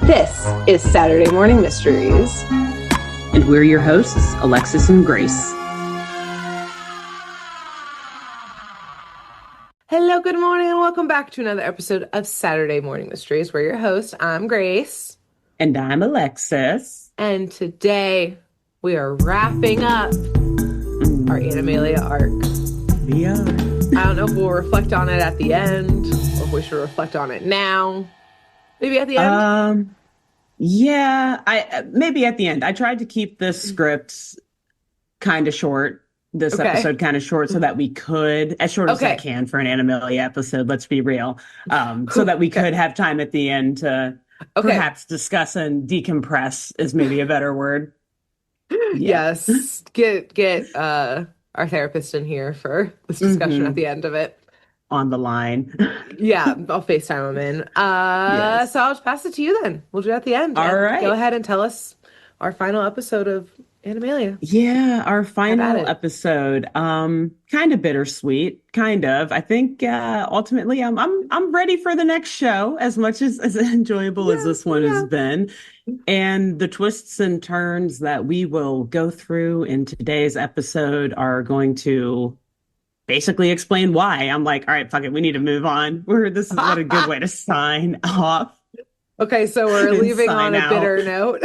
This is Saturday Morning Mysteries. And we're your hosts, Alexis and Grace. Hello, good morning, and welcome back to another episode of Saturday Morning Mysteries. We're your host. I'm Grace. And I'm Alexis. And today we are wrapping up our Animalia arc. We are. I don't know if we'll reflect on it at the end, or if we should reflect on it now. Maybe at the end? Maybe at the end. I tried to keep the script kind of short. This episode kind of short so that we could, as short as I can for an Animalia episode, let's be real, so that we could have time at the end to perhaps discuss and decompress is maybe a better word. Yeah. Yes. Get our therapist in here for this discussion at the end of it. On the line. Yeah, I'll FaceTime him in. Yes. So I'll just pass it to you then. We'll do it at the end. All right. Go ahead and tell us our final episode of Animalia. Yeah, our final episode. Kind of bittersweet, kind of. I think ultimately I'm ready for the next show as much as enjoyable as this one has been. And the twists and turns that we will go through in today's episode are going to basically explain why. I'm like, all right, fuck it, we need to move on. This is not a good way to sign off. Okay, so we're leaving on a bitter note.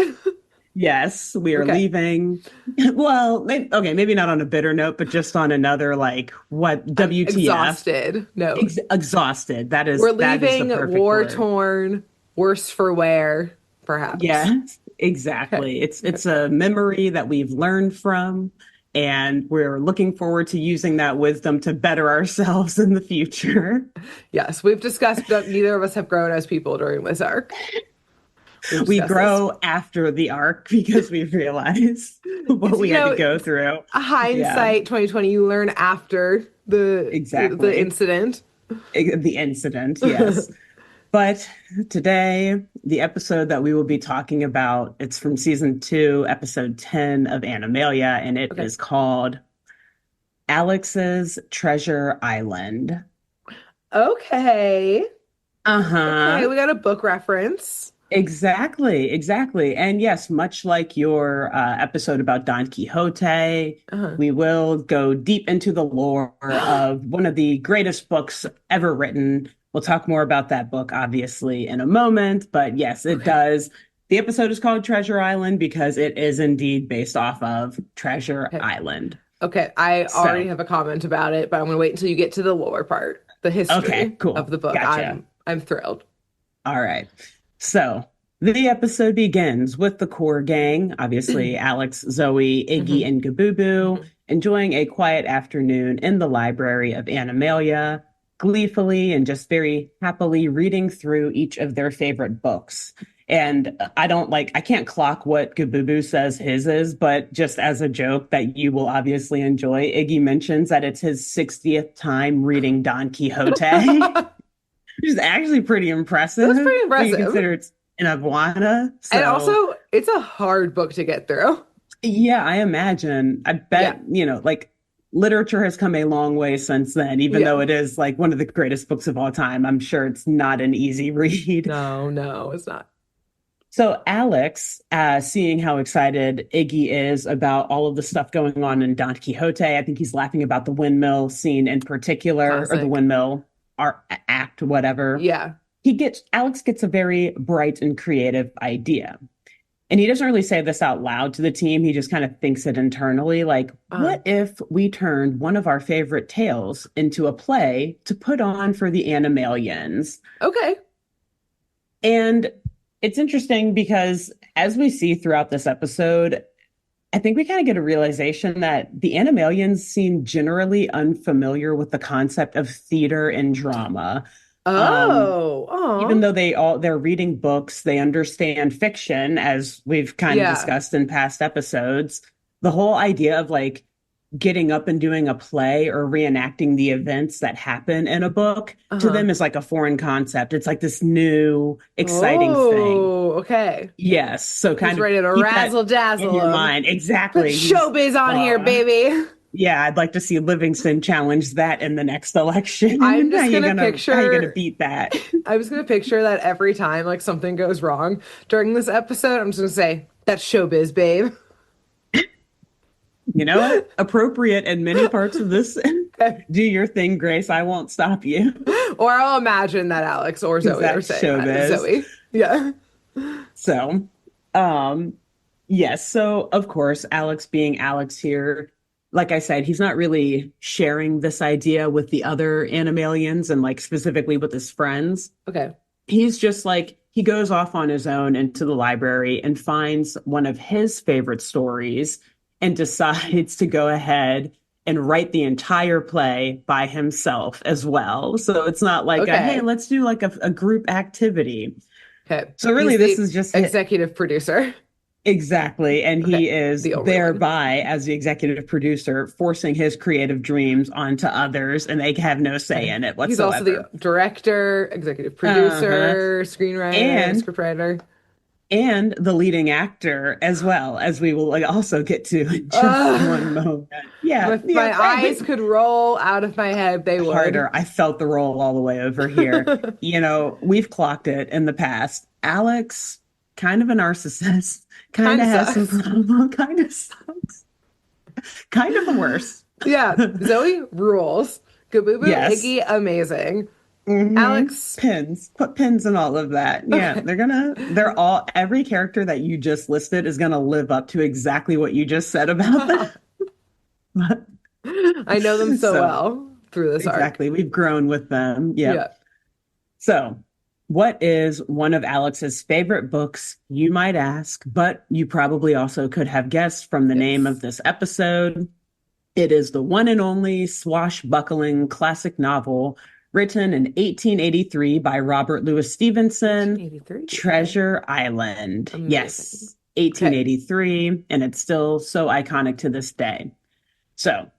Yes, we are leaving. Well, maybe not on a bitter note, but just on another, like, what, WTF? Exhausted. No. Exhausted. That is, we're leaving war-torn, worse for wear, perhaps. Yes, exactly. Okay. It's a memory that we've learned from, and we're looking forward to using that wisdom to better ourselves in the future. Yes, we've discussed that neither of us have grown as people during this arc. We grow after the arc because we realize what we had to go through. Hindsight 2020, you learn after the incident. The incident, yes. But today, the episode that we will be talking about, it's from season 2, episode 10 of Animalia, and it is called Alex's Treasure Island. Okay. Okay, we got a book reference. Exactly. And yes, much like your episode about Don Quixote, we will go deep into the lore of one of the greatest books ever written. We'll talk more about that book, obviously, in a moment. But yes, it does. The episode is called Treasure Island because it is indeed based off of Treasure Island. Okay, I already have a comment about it, but I'm going to wait until you get to the lore part, the history of the book. Gotcha. I'm thrilled. All right. So the episode begins with the core gang, obviously Alex, Zoe, Iggy, and Gabooboo, enjoying a quiet afternoon in the library of Animalia, gleefully and just very happily reading through each of their favorite books. And I can't clock what Gabooboo says his is, but just as a joke that you will obviously enjoy, Iggy mentions that it's his 60th time reading Don Quixote. Which is actually pretty impressive. That's pretty impressive. You consider it's an iguana. So. And also, it's a hard book to get through. Yeah, I imagine. I bet, literature has come a long way since then, even though it is like one of the greatest books of all time. I'm sure it's not an easy read. No, it's not. So Alex, seeing how excited Iggy is about all of the stuff going on in Don Quixote, I think he's laughing about the windmill scene in particular, or the windmill act, whatever. Yeah. Alex gets a very bright and creative idea. And he doesn't really say this out loud to the team. He just kind of thinks it internally. Like, what if we turned one of our favorite tales into a play to put on for the Animalians? Okay. And it's interesting because as we see throughout this episode, I think we kind of get a realization that the Animalians seem generally unfamiliar with the concept of theater and drama. Even though they're reading books, they understand fiction, as we've kind of discussed in past episodes. The whole idea of like getting up and doing a play or reenacting the events that happen in a book to them is like a foreign concept. It's like this new, exciting thing. Okay. Yes. So kind of ready to razzle dazzle in your mind. Exactly. Put showbiz on here, baby. Yeah, I'd like to see Livingston challenge that in the next election. I'm How just you gonna gonna picture beat that? I was gonna picture that every time like something goes wrong during this episode, I'm just gonna say, that's showbiz, babe. You know what? Appropriate in many parts of this. Okay. Do your thing, Grace. I won't stop you Or I'll imagine that Alex or because Zoe are that's saying that. showbiz. Zoe. Yeah. So, um, yes. So, of course, Alex being Alex here, like I said, he's not really sharing this idea with the other Animalians and like specifically with his friends. Okay. He's just like, he goes off on his own into the library and finds one of his favorite stories and decides to go ahead and write the entire play by himself as well. So it's not like hey, Okay. let's do like a group activity. Okay. So really, He's this the is just executive producer. exactly. And Okay. he is The only one. thereby, as the executive producer, forcing his creative dreams onto others, and they have no say Okay. in it He's also the whatsoever. director, executive Uh-huh. producer, screenwriter, And scriptwriter. and the leading actor as well, as we will like, also get to in just one Ugh. moment. Yeah, If yeah. my eyes could roll out of my head, they would. Harder. I felt the roll all the way over here. You know, we've clocked it in the past. Alex, kind of a narcissist, kind Kind of of has some sucks. problem, kind of sucks, kind of the worst. Yeah. Zoe rules. Gabooboo, Yes. Iggy, amazing. Hmm. Alex, Pins, put pins in all of that. Yeah, okay. every character that you just listed is gonna live up to exactly what you just said about them. I know them so So, well through this arc. exactly, we've grown with them. Yep. Yeah. So, what is one of Alex's favorite books, you might ask, but you probably also could have guessed from the name of Yes. this episode. It is the one and only swashbuckling classic novel written in 1883 by Robert Louis Stevenson, 1883. Okay. Treasure Island. Amazing. Yes, Okay. 1883, and it's still so iconic to this day. So,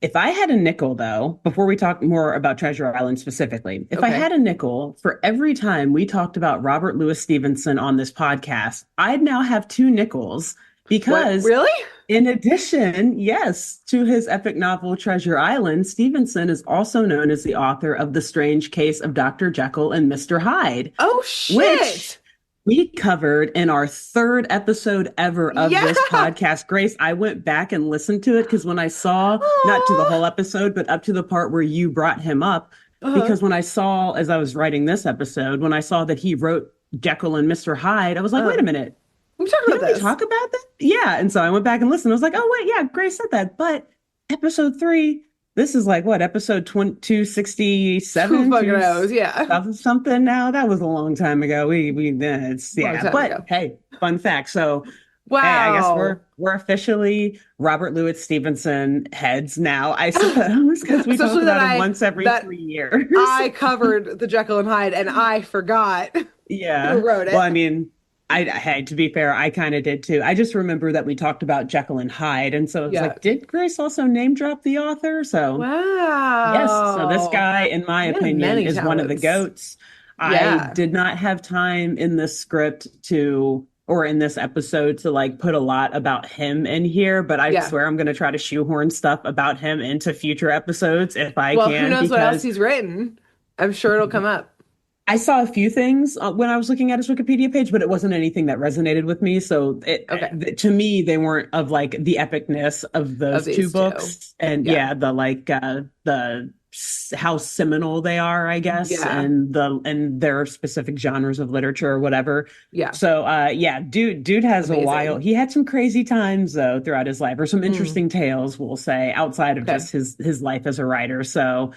if I had a nickel, though, before we talk more about Treasure Island specifically, if I Okay. had a nickel for every time we talked about Robert Louis Stevenson on this podcast, I'd now have two nickels What? because, Really? in addition, yes, to his epic novel Treasure Island, Stevenson is also known as the author of The Strange Case of Dr. Jekyll and Mr. Hyde, Oh, which shit. we covered in our third episode ever of this Yeah. podcast. Grace, I went back and listened to it because when I saw, not to the Aw. whole episode, but up to the part where you brought him up, Uh-huh. because when I saw, as I was writing this episode, when I saw that he wrote Jekyll and Mr. Hyde, I was like, wait Uh-huh. a minute, We talked about didn't we this. talk about that? Yeah. And so I went back and listened. I was like, oh, wait, yeah, Grace said that. But episode three, this is like what, episode 267, Who fucking knows? Yeah. something now. That was a long time ago. It's, Long yeah. time But ago. hey, fun fact. So, hey, I guess Wow. we're officially Robert Louis Stevenson heads now, I suppose, because we talk Especially that about him I once every that 3 years. I covered the Jekyll and Hyde and I forgot who Yeah. wrote Well, it. I mean, I had to be fair, I kind of did too. I just remember that we talked about Jekyll and Hyde, and so it was Yeah. like, did Grace also name drop the author? So yes, so this Wow. guy, in my You have opinion, many is one of the talents. goats. I Yeah. did not have time in this script to, or in this episode, to like put a lot about him in here, but I Yeah. swear I'm going to try to shoehorn stuff about him into future episodes if I Well, who can, knows what else because he's written? I'm sure it'll come up. I saw a few things when I was looking at his Wikipedia page, but it wasn't anything that resonated with me. So Okay. to me, they weren't of like the epicness of Of those two these two. books. And Yeah. yeah, how seminal they are, I guess, Yeah. and their specific genres of literature or whatever. Yeah. So yeah, dude has a while. Amazing. He had some crazy times though throughout his life, or some Mm. interesting tales, we'll say, outside of Okay. just his life as a writer. So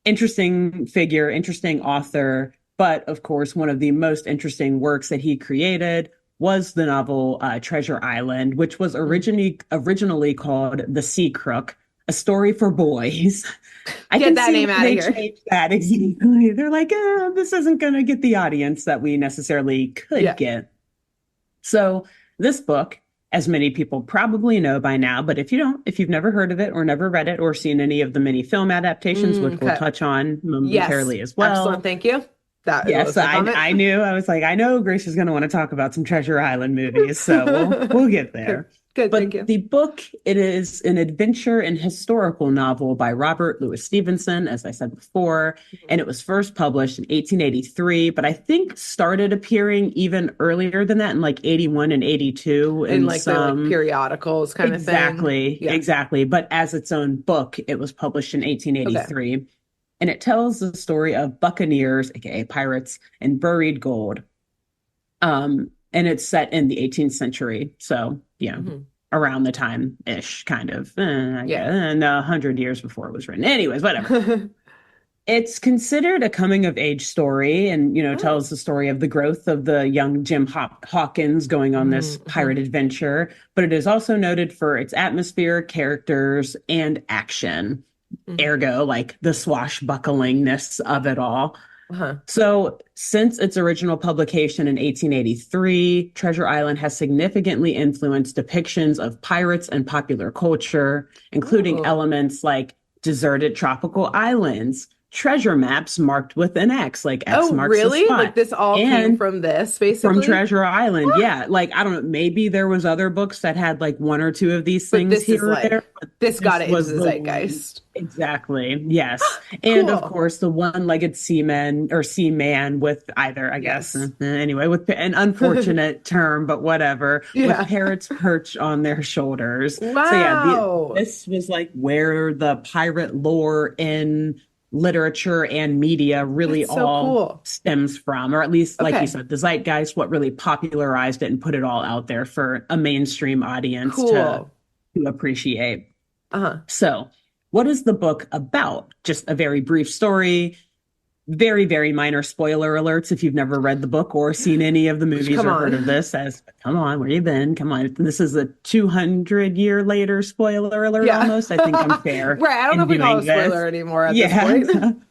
interesting figure, interesting author. But of course, one of the most interesting works that he created was the novel Treasure Island, which was originally called The Sea Crook, a story for boys. I Get can that see name why out of they here. changed that exactly. They're like, this isn't going to get the audience that we necessarily could Yeah. get. So this book, as many people probably know by now, but if you don't, if you've never heard of it or never read it or seen any of the many film adaptations, which we'll Okay. touch on Yes. momentarily as well. Excellent. Thank you. that it Yes, was like on it. I knew. I was like, I know Grace is going to want to talk about some Treasure Island movies, so we'll get Good, there. good, thank But you. the book, it is an adventure and historical novel by Robert Louis Stevenson, as I said before, and it was first published in 1883, but I think started appearing even earlier than that in like 81 and 82 In in like the like some. periodicals kind of thing. Exactly, Yeah. exactly. But as its own book, it was published in Okay. 1883. And it tells the story of buccaneers, aka pirates, and buried gold. And it's set in the 18th century. So, Hmm. around the time ish, kind of, I Yeah. guess, and 100 years before it was written. Anyways, whatever. It's considered a coming of age story and, Oh. tells the story of the growth of the young Jim Hawkins going on this Mm-hmm. pirate adventure. But it is also noted for its atmosphere, characters, and action. Hmm. Ergo, like the swashbucklingness of it all. Uh-huh. So, since its original publication in 1883, Treasure Island has significantly influenced depictions of pirates and popular culture, including Oh. elements like deserted tropical islands, treasure maps marked with an X, like X Oh, marks the really? Like spot, this all came and from this, from basically? Treasure Island. Yeah, like I don't know, maybe there was other books that had like one or two of these But things this is here or there, like but this got this it into was the the one. zeitgeist. Exactly. Yes. And of Cool. course, the one-legged seaman or seaman with either, I guess, Yes. anyway, with an unfortunate term, but whatever, with Yeah. parrots perched on their shoulders. So yeah, Wow. this was like where the pirate lore in literature and media really That's so all cool. stems from, or at least, like you Okay. said, the zeitgeist, what really popularized it and put it all out there for a mainstream audience Cool. to appreciate. Uh-huh. So, what is the book about? Just a very brief story. Very, very minor spoiler alerts if you've never read the book or seen any of the movies Come or heard of on. this. As come on, where you been? Come on, this is a 200-year later spoiler alert Yeah. almost. I think I'm fair Right. I don't know in if we call it doing a this. spoiler anymore at this Yeah. point.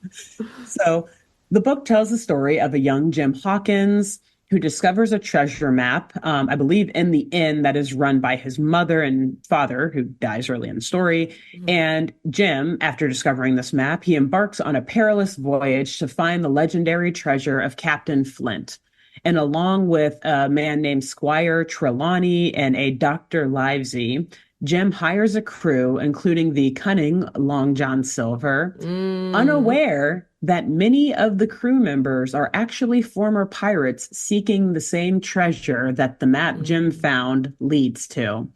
So the book tells the story of a young Jim Hawkins who discovers a treasure map, I believe, in the inn that is run by his mother and father, who dies early in the story. Mhm. And Jim, after discovering this map, he embarks on a perilous voyage to find the legendary treasure of Captain Flint. And along with a man named Squire Trelawney and a Dr. Livesey, Jim hires a crew, including the cunning Long John Silver, Mm. unaware that many of the crew members are actually former pirates seeking the same treasure that the map Jim Mm. found leads to.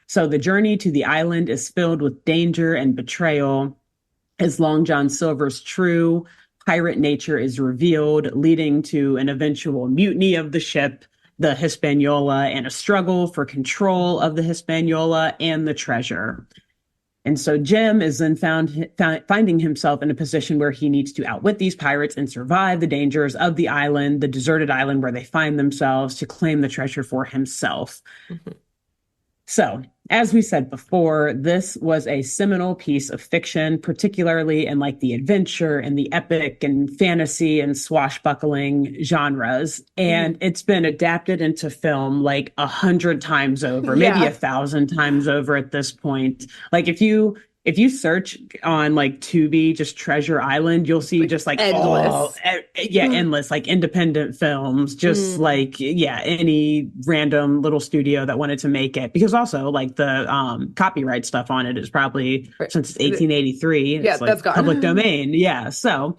So the journey to the island is filled with danger and betrayal as Long John Silver's true pirate nature is revealed, leading to an eventual mutiny of the ship, the Hispaniola, and a struggle for control of the Hispaniola and the treasure. And so Jim is then finding himself in a position where he needs to outwit these pirates and survive the dangers of the island, the deserted island where they find themselves, to claim the treasure for himself. Mhm. So, as we said before, this was a seminal piece of fiction, particularly in like the adventure and the epic and fantasy and swashbuckling genres. And Mhm. it's been adapted into film like 100 times over, maybe Yeah. 1,000 times over at this point. Like if you search on like Tubi, just Treasure Island, you'll see Like just like all, endless. yeah, endless, like independent films, just Mm. like, yeah, any random little studio that wanted to make it. Because also like the copyright stuff on it is probably, Right. since it's 1883, Yeah, it's that's like public gone. domain. Yeah. So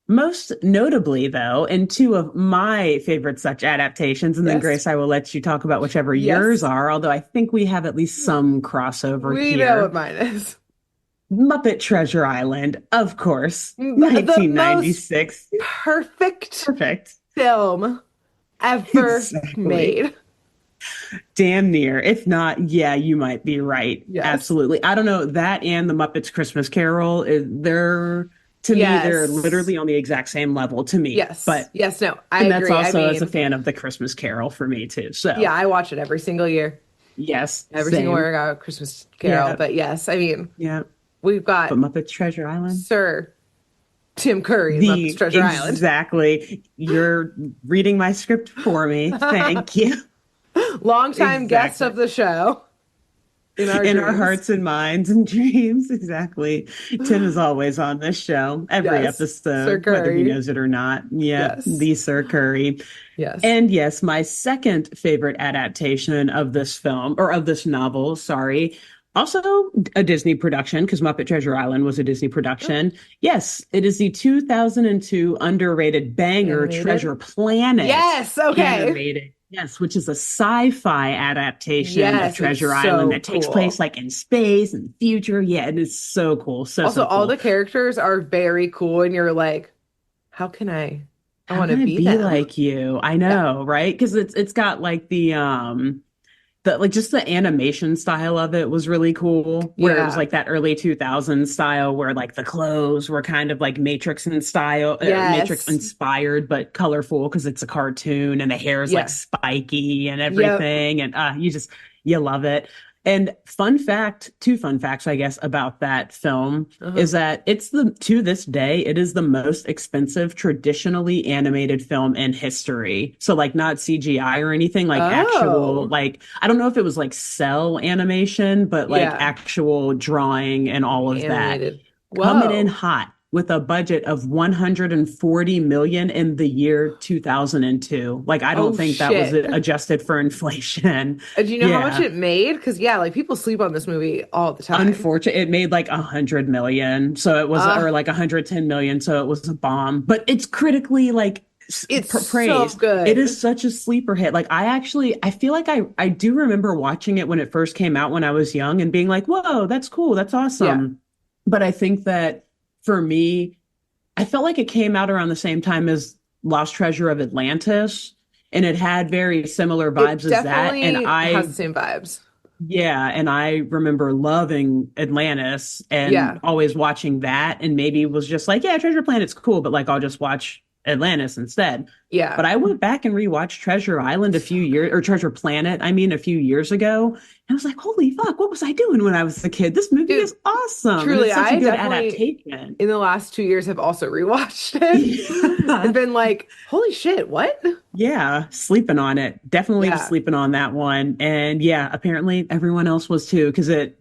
most notably, though, and two of my favorite such adaptations, and then Yes. Grace, I will let you talk about whichever yours Yes. are, although I think we have at least some crossover We know what here. mine is. Muppet Treasure Island, of course, The most 1996. perfect Perfect. film ever Exactly. made. Damn near. If not, yeah, you might be right. Yes. Absolutely. I don't know. That and the Muppets Christmas Carol, they're, to me, they're Yes. literally on the exact same level to me. Yes. But, Yes. No, I and that's agree. I also as a mean, fan of the Christmas Carol for me, too. yeah, So, I watch it every single year. yes, Every single same. year I got a Christmas Carol. Yeah, But yes, I mean, yeah. we've got But Muppets Treasure Island? Sir Tim Curry in Muppets The Treasure Island. exactly. You're reading my script for me. Thank you. Longtime guest of Exactly. the show. In our In our dreams. hearts and minds and dreams. Exactly. Tim is always on this show, every Yes. Sir episode, whether he Curry. knows it or not. Yep, Yes. the Sir Curry. Yes. And yes, my second favorite adaptation of this film, or of this novel, sorry, also a Disney production, because Muppet Treasure Island was a Disney Oh, production. Yes, it is the 2002 underrated banger animated. Treasure Planet Yes. Okay. animated. Yes, which is a sci-fi adaptation of Yes. It's Treasure Island so that takes place cool. like in space and the future. Yeah, it is so cool. So, Also, so all the cool. characters are very cool, and you're like, how can I How want to can I be be them. like you? I Yeah. know, right? Because it's got like the like just the animation style of it was really cool, where it was Yeah. like that early 2000s style where like the clothes were kind of like Matrix in style, Matrix Yes. inspired but colorful because it's a cartoon, and the hair is like Yeah. spiky and Yep. everything, and you love it. And fun fact, two fun facts, I guess, about that film Uh-huh. is that it's the to this day, it is the most expensive traditionally animated film in history. So like not CGI or anything, like actual, Oh, like I don't know if it was like cell animation, but like yeah. actual drawing and all of that. Animated. Coming in Whoa. hot with a budget of 140 million in the year 2002. Like I don't Oh think that was shit. adjusted for inflation. Do you know how much Yeah. it made? Because yeah, like people sleep on this movie all the time. Unfortunate, it made like 100 million, so it was, or Uh, like 110 million, so it was a bomb. But it's critically like it's so praised. It good. is such a sleeper hit. Like I feel like I do remember watching it when it first came out when I was young and being like, "Whoa, that's cool, that's Yeah. awesome." But I think that for me, I felt like it came out around the same time as Lost Treasure of Atlantis, and it had very similar It vibes as that. And definitely has the same vibes. yeah, and I remember loving Atlantis and Yeah. always watching that, and maybe was just like, yeah, Treasure Planet's cool, but like I'll just watch Atlantis instead. Yeah. But I went back and rewatched Treasure Island a So few years, or Treasure Planet, I mean, a few years ago. And I was like, holy fuck, what was I doing when I was a kid? This movie dude, is awesome, and truly, it's such a I good definitely adaptation. in the last 2 years have also rewatched it and Yeah. been like, holy shit, what? Yeah, sleeping on it. Definitely was Yeah. sleeping on that one. And yeah, apparently everyone else was too, because it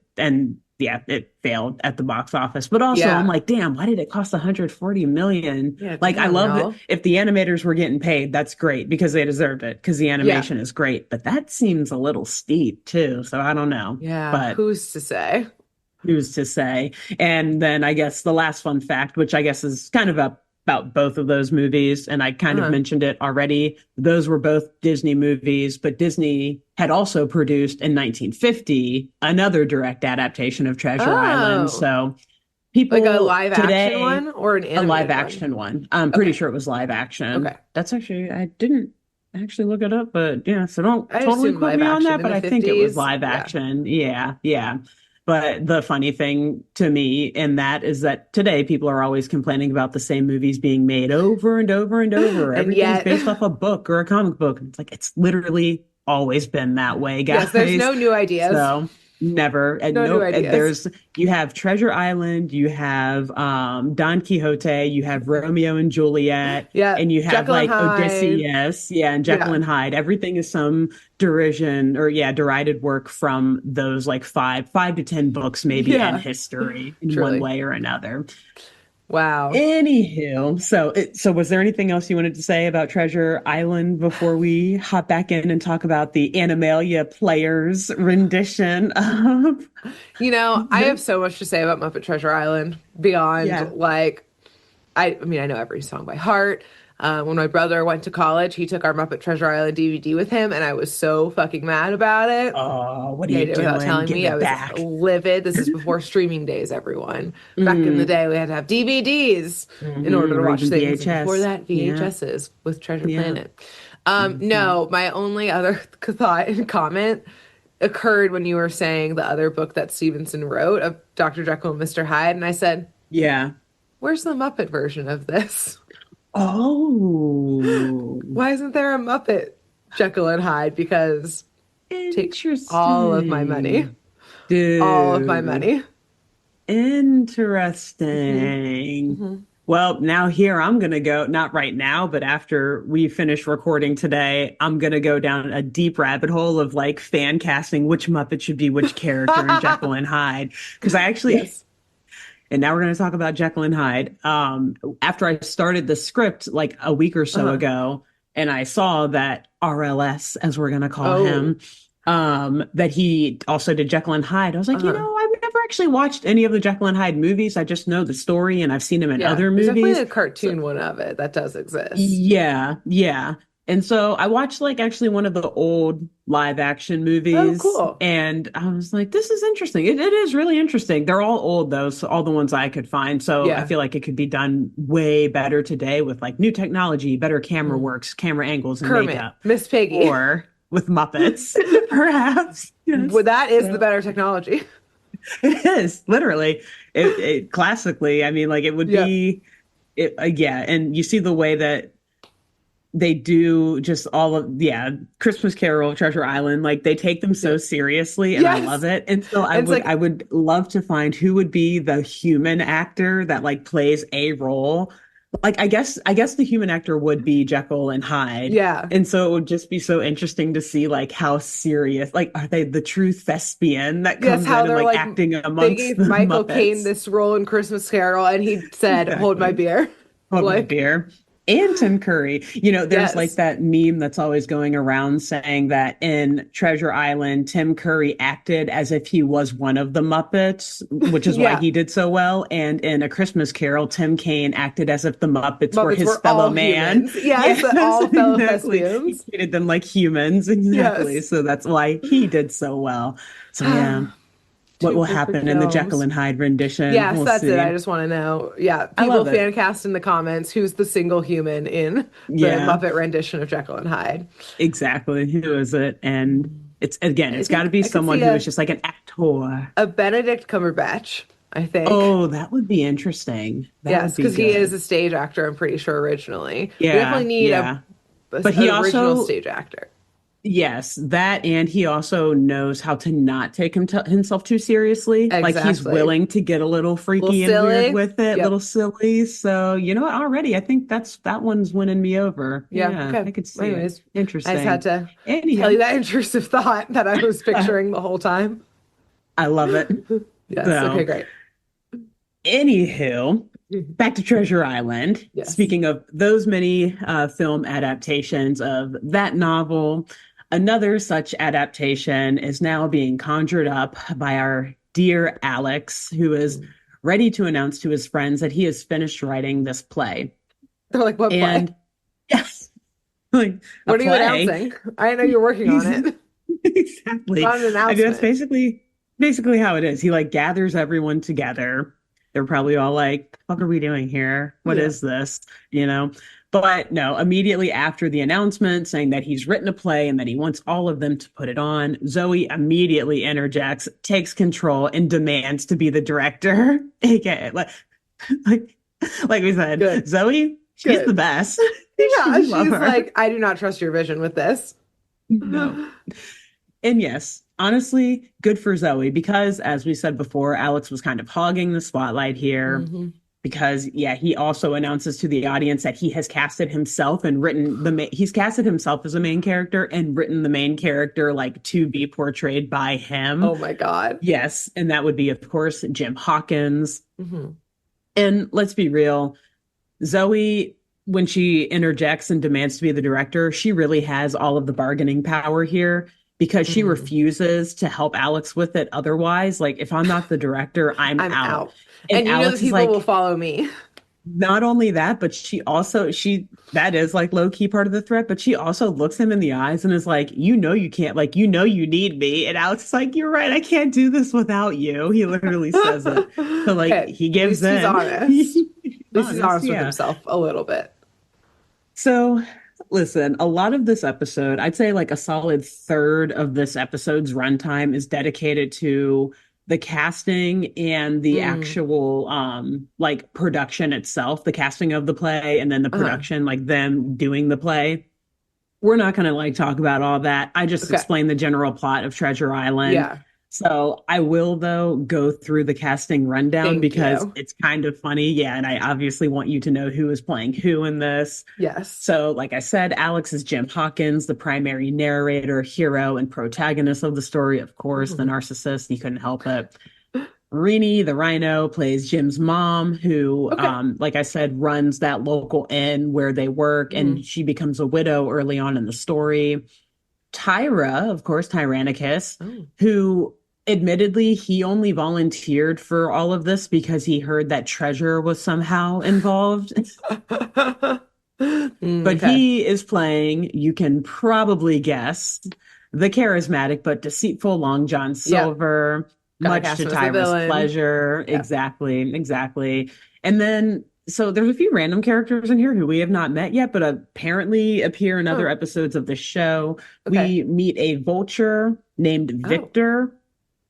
failed at the box office. But also I'm Yeah. like, damn, why did it cost 140 million? Yeah, Like I damn, love it. y'all. If the animators were getting paid, that's great because they deserved it because the Yeah. animation is great. But that seems a little steep too. So I don't know. Yeah. But Who's to say? who's to say? And then I guess the last fun fact, which I guess is kind of about both of those movies, and I kind of Uh-huh. mentioned it already. Those were both Disney movies, but Disney had also produced in 1950 another direct adaptation of Treasure Island. Oh, So like a people live action today, one or an a live animated one? action one. I'm pretty Okay. sure it was live action. Okay. That's actually, I didn't actually look it up, but yeah, so don't I totally assume quote live me on action that, in but the I think it was 50s. live Yeah. action. Yeah, yeah. But the funny thing to me in that is that today people are always complaining about the same movies being made over and over and over. And Everything's yet, based off a book or a comic book. It's like it's literally always been that way, yes, there's guys. no new ideas. So never, and No new nope. And ideas. there's you have Treasure Island, you have Don Quixote, you have Romeo and Juliet, Yeah. and you have Jekyll and like Hyde. Odysseus, yeah, and Jekyll Yeah. and Hyde. Everything is some derision or yeah, derided work from those like five to ten books maybe in Yeah. history in one Truly. way or another. Wow. Anywho, so was there anything else you wanted to say about Treasure Island before we hop back in and talk about the Animalia players rendition of I the have so much to say about Muppet Treasure Island beyond yeah. like I mean, I know every song by heart. When my brother went to college, he took our Muppet Treasure Island DVD with him, and I was so fucking mad about it. Oh, what are He you ate it without doing? telling Give me. I it was back. livid. This is before streaming days, everyone. Back in the Mm, day, we had to have DVDs in order to or watch even things, and before VHS. that, Yeah. VHSs with Treasure Yeah. Planet. Hmm. No, my only other thought and comment occurred when you were saying the other book that Stevenson wrote of Dr. Jekyll and Mr. Hyde, and I said, Yeah. "Where's the Muppet version of this? Oh, Why isn't there a Muppet Jekyll and Hyde? Because take all of my money, interesting. all of my Dude. money." Interesting. Hmm. Well, now here I'm going to go, not right now, but after we finish recording today, I'm going to go down a deep rabbit hole of like fan casting which Muppet should be which character in Jekyll and Hyde. Because I actually, Yes. and now we're going to talk about Jekyll and Hyde. After I started the script like a week or so Uh-huh. ago, and I saw that RLS, as we're going to call Oh, him, that he also did Jekyll and Hyde. I was like, uh-huh. I've never actually watched any of the Jekyll and Hyde movies. I just know the story and I've seen him in Yeah, other there's definitely movies. a So cartoon one of it that does exist. yeah, yeah. And so I watched like actually one of the old live action Oh, movies cool. and I was like, this is interesting. It is really interesting. They're all old though, so all the ones I could find. So I Yeah. feel like it could be done way better today with like new technology, better camera Mm. works, camera angles and Kermit, makeup, Miss Piggy. or with Muppets, perhaps. Well, Yes. that is the So better technology. it is literally it classically. I mean, like it would Yeah. be yeah, and you see the way that they do just all of Christmas Carol, Treasure Island, like they take them Yeah. so seriously and I love Yes. it. And so And it's I like, would love to find who would be the human actor that like plays a role. Like I guess the human actor would be Jekyll and Hyde. yeah. And so it would just be so interesting to see like how serious, like are they the true thespian that Yes, comes how in and they're like like, acting they amongst gave the Michael Caine Muppets? this role in Christmas Carol, and he said, "Hold my Exactly. beer." Hold my Like, beer. And Tim Curry. There's like yes. that meme that's always going around saying that in Treasure Island, Tim Curry acted as if he was one of the Muppets, which is why Yeah. he did so well. And in A Christmas Carol, Tim Kaine acted as if the Muppets were Muppets his were fellow all man. humans. Yes, Yes, all fellow exactly. He thespians. treated them like humans. Exactly. Yes. So that's why he did so well. So yeah, what Two will perfect happen in the Jekyll films. and Hyde rendition? Yes, We'll that's it. I see. just want to know. Yeah, I people love it. fan cast in the comments who's the single human in the Yeah. Muppet rendition of Jekyll and Hyde. Exactly. Who is it? And it's again, I it's got to think be I could someone see who is just like an actor. a Benedict Cumberbatch, I think. Oh, that would be interesting. That would Yes, be because he is good. a stage actor, I'm pretty sure, originally. We definitely Yeah, need yeah. But an he original also, stage actor. yes, that and he also knows how to not take himself too seriously. Like he's Exactly. willing to get a little A little freaky and weird silly. with it, little Yep. silly. So, you know what? Already, I think that one's winning me over. Yeah. Yeah, Okay. I could see it. Anyways, I just had Interesting. to tell you Anyhow, that intrusive thought that I was picturing the whole time. I love it. Yes. Okay, So, great. anywho, back to Treasure Island. Yes. Speaking of those many film adaptations of that novel, another such adaptation is now being conjured up by our dear Alex, who is ready to announce to his friends that he has finished writing this play. They're like, what play? And yes, like a What are you play. announcing? I didn't know you're working on it. Exactly. Not an I mean, that's announcement. basically how it is. He like gathers everyone together. They're probably all like, "What are we doing here? What Yeah. is this?" You know. But no, immediately after the announcement saying that he's written a play and that he wants all of them to put it on, Zoe immediately interjects, takes control, and demands to be the director. AKA, like, like we said, Good. Zoe, she's the Good. best. Yeah. We love She's her. like, I do not trust your vision with this. No. And yes, honestly, good for Zoe because, as we said before, Alex was kind of hogging the spotlight here Hmm. because, yeah, he also announces to the audience that he has casted himself and written he's casted himself as a main character and written the main character like to be portrayed by him. Oh my God. Yes, and that would be, of course, Jim Hawkins. Hmm. And let's be real, Zoe, when she interjects and demands to be the director, she really has all of the bargaining power here because she Hmm. refuses to help Alex with it otherwise. Like, if I'm not the director, I'm I'm out. out. And And you know that Alex is people will like, follow me. not only that, but she that is like low key part of the threat, but she also looks him in the eyes and is like, you can't, like, you need me. And Alex is like, you're right, I can't do this without you. He literally says it. So like Okay. he At gives least he's in. honest. At least he's Honest, honest with yeah. himself a little bit. So, listen, a lot of this episode, I'd say like a solid third of this episode's runtime is dedicated to the casting and the Mm. actual like production itself, the casting of the play and then the Uh-huh. production, like them doing the play. We're not going to like talk about all that. I just Okay. explained the general plot of Treasure Island. Yeah. So I will, though, go through the casting rundown Thank because you. it's kind of funny. Yeah, and I obviously want you to know who is playing who in this. Yes. So, like I said, Alex is Jim Hawkins, the primary narrator, hero, and protagonist of the story. Of course, the Mhm. narcissist. He couldn't help it. Rini, the rhino, plays Jim's mom, who, Okay. like I said, runs that local inn where they work, and Mhm. she becomes a widow early on in the story. Tyra, of course, Tyrannicus, Oh. who admittedly he only volunteered for all of this because he heard that treasure was somehow involved. But Okay. he is playing, you can probably guess, the charismatic but deceitful Long John Yep. Silver, Gotta much cast to him as the Tyra's villain. pleasure. Yeah. Exactly, exactly. And then, so there's a few random characters in here who we have not met yet, but apparently appear in other Oh, episodes of the show. okay. We meet a vulture named Oh, Victor,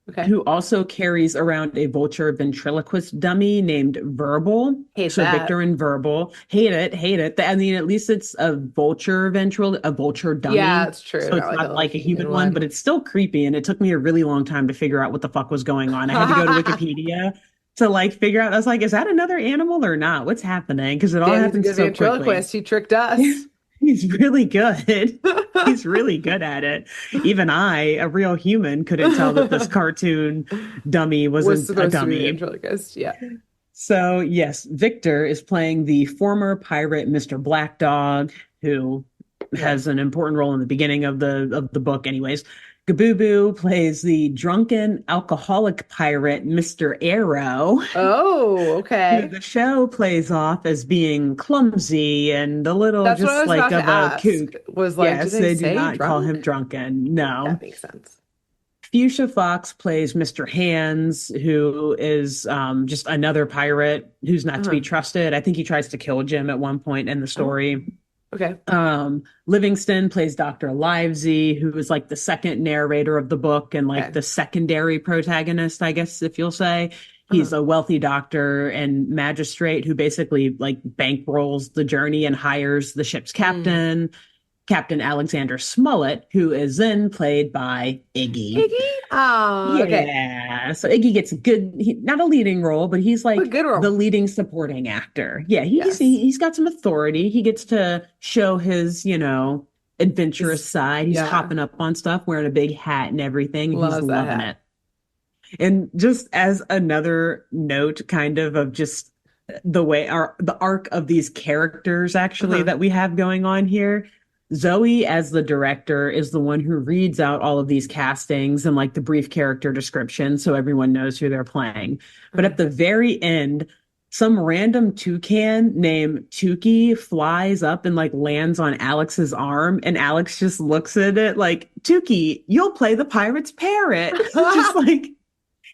okay. who also carries around a vulture ventriloquist dummy named Verbal. Hate So that. Victor and Verbal, hate it, hate it. I mean, at least it's a vulture Yeah, dummy. it's true. So Not it's like not a like a human human one, but one. it's still creepy. And it took me a really long time to figure out what the fuck was going on. I had to go to Wikipedia to like figure out. I was like, is that another animal or not? What's happening? Because it all Damn, he's a happens good so quickly. ventriloquist. He tricked us. He's really good. He's really good at it. Even I, a real human, couldn't tell that this cartoon dummy Was wasn't a supposed to be the dummy. ventriloquist. Yeah. So, yes, Victor is playing the former pirate Mr. Black Dog, who Okay. has an important role in the beginning of the book, anyways. Gabooboo plays the drunken alcoholic pirate Mr. Arrow, Oh, who okay. the show plays off as being clumsy and a little That's what I just was like about to of a ask. kook. Was like, did Yes, they they do say not call him drunk? drunken. No. That makes sense. Fuchsia Fox plays Mr. Hands, who is just another pirate who's not to be Uh-huh. trusted. I think he tries to kill Jim at one point in the Oh, story. okay. Livingston plays Dr. Livesey, who is like the second narrator of the book and like Okay. the secondary protagonist, I guess, if you'll say. He's Uh-huh. a wealthy doctor and magistrate who basically like bankrolls the journey and hires the ship's Mm. captain, Captain Alexander Smollett, who is then played by Iggy. Iggy? Oh, okay. Yeah. So Iggy gets a good, not a leading role, but he's But like good the role. leading supporting actor. Yeah, Yes. he's got some authority. He gets to show his, adventurous Is side. He's yeah. hopping up on stuff, wearing a big hat and everything. He's Loves that loving hat. it. And just as another note, kind of just the arc of these characters actually Uh-huh. that we have going on here. Zoe, as the director, is the one who reads out all of these castings and like the brief character description so everyone knows who they're playing. But Uh-huh. at the very end, some random toucan named Tukey flies up and like lands on Alex's arm, and Alex just looks at it like, Tukey, you'll play the pirate's parrot. Just like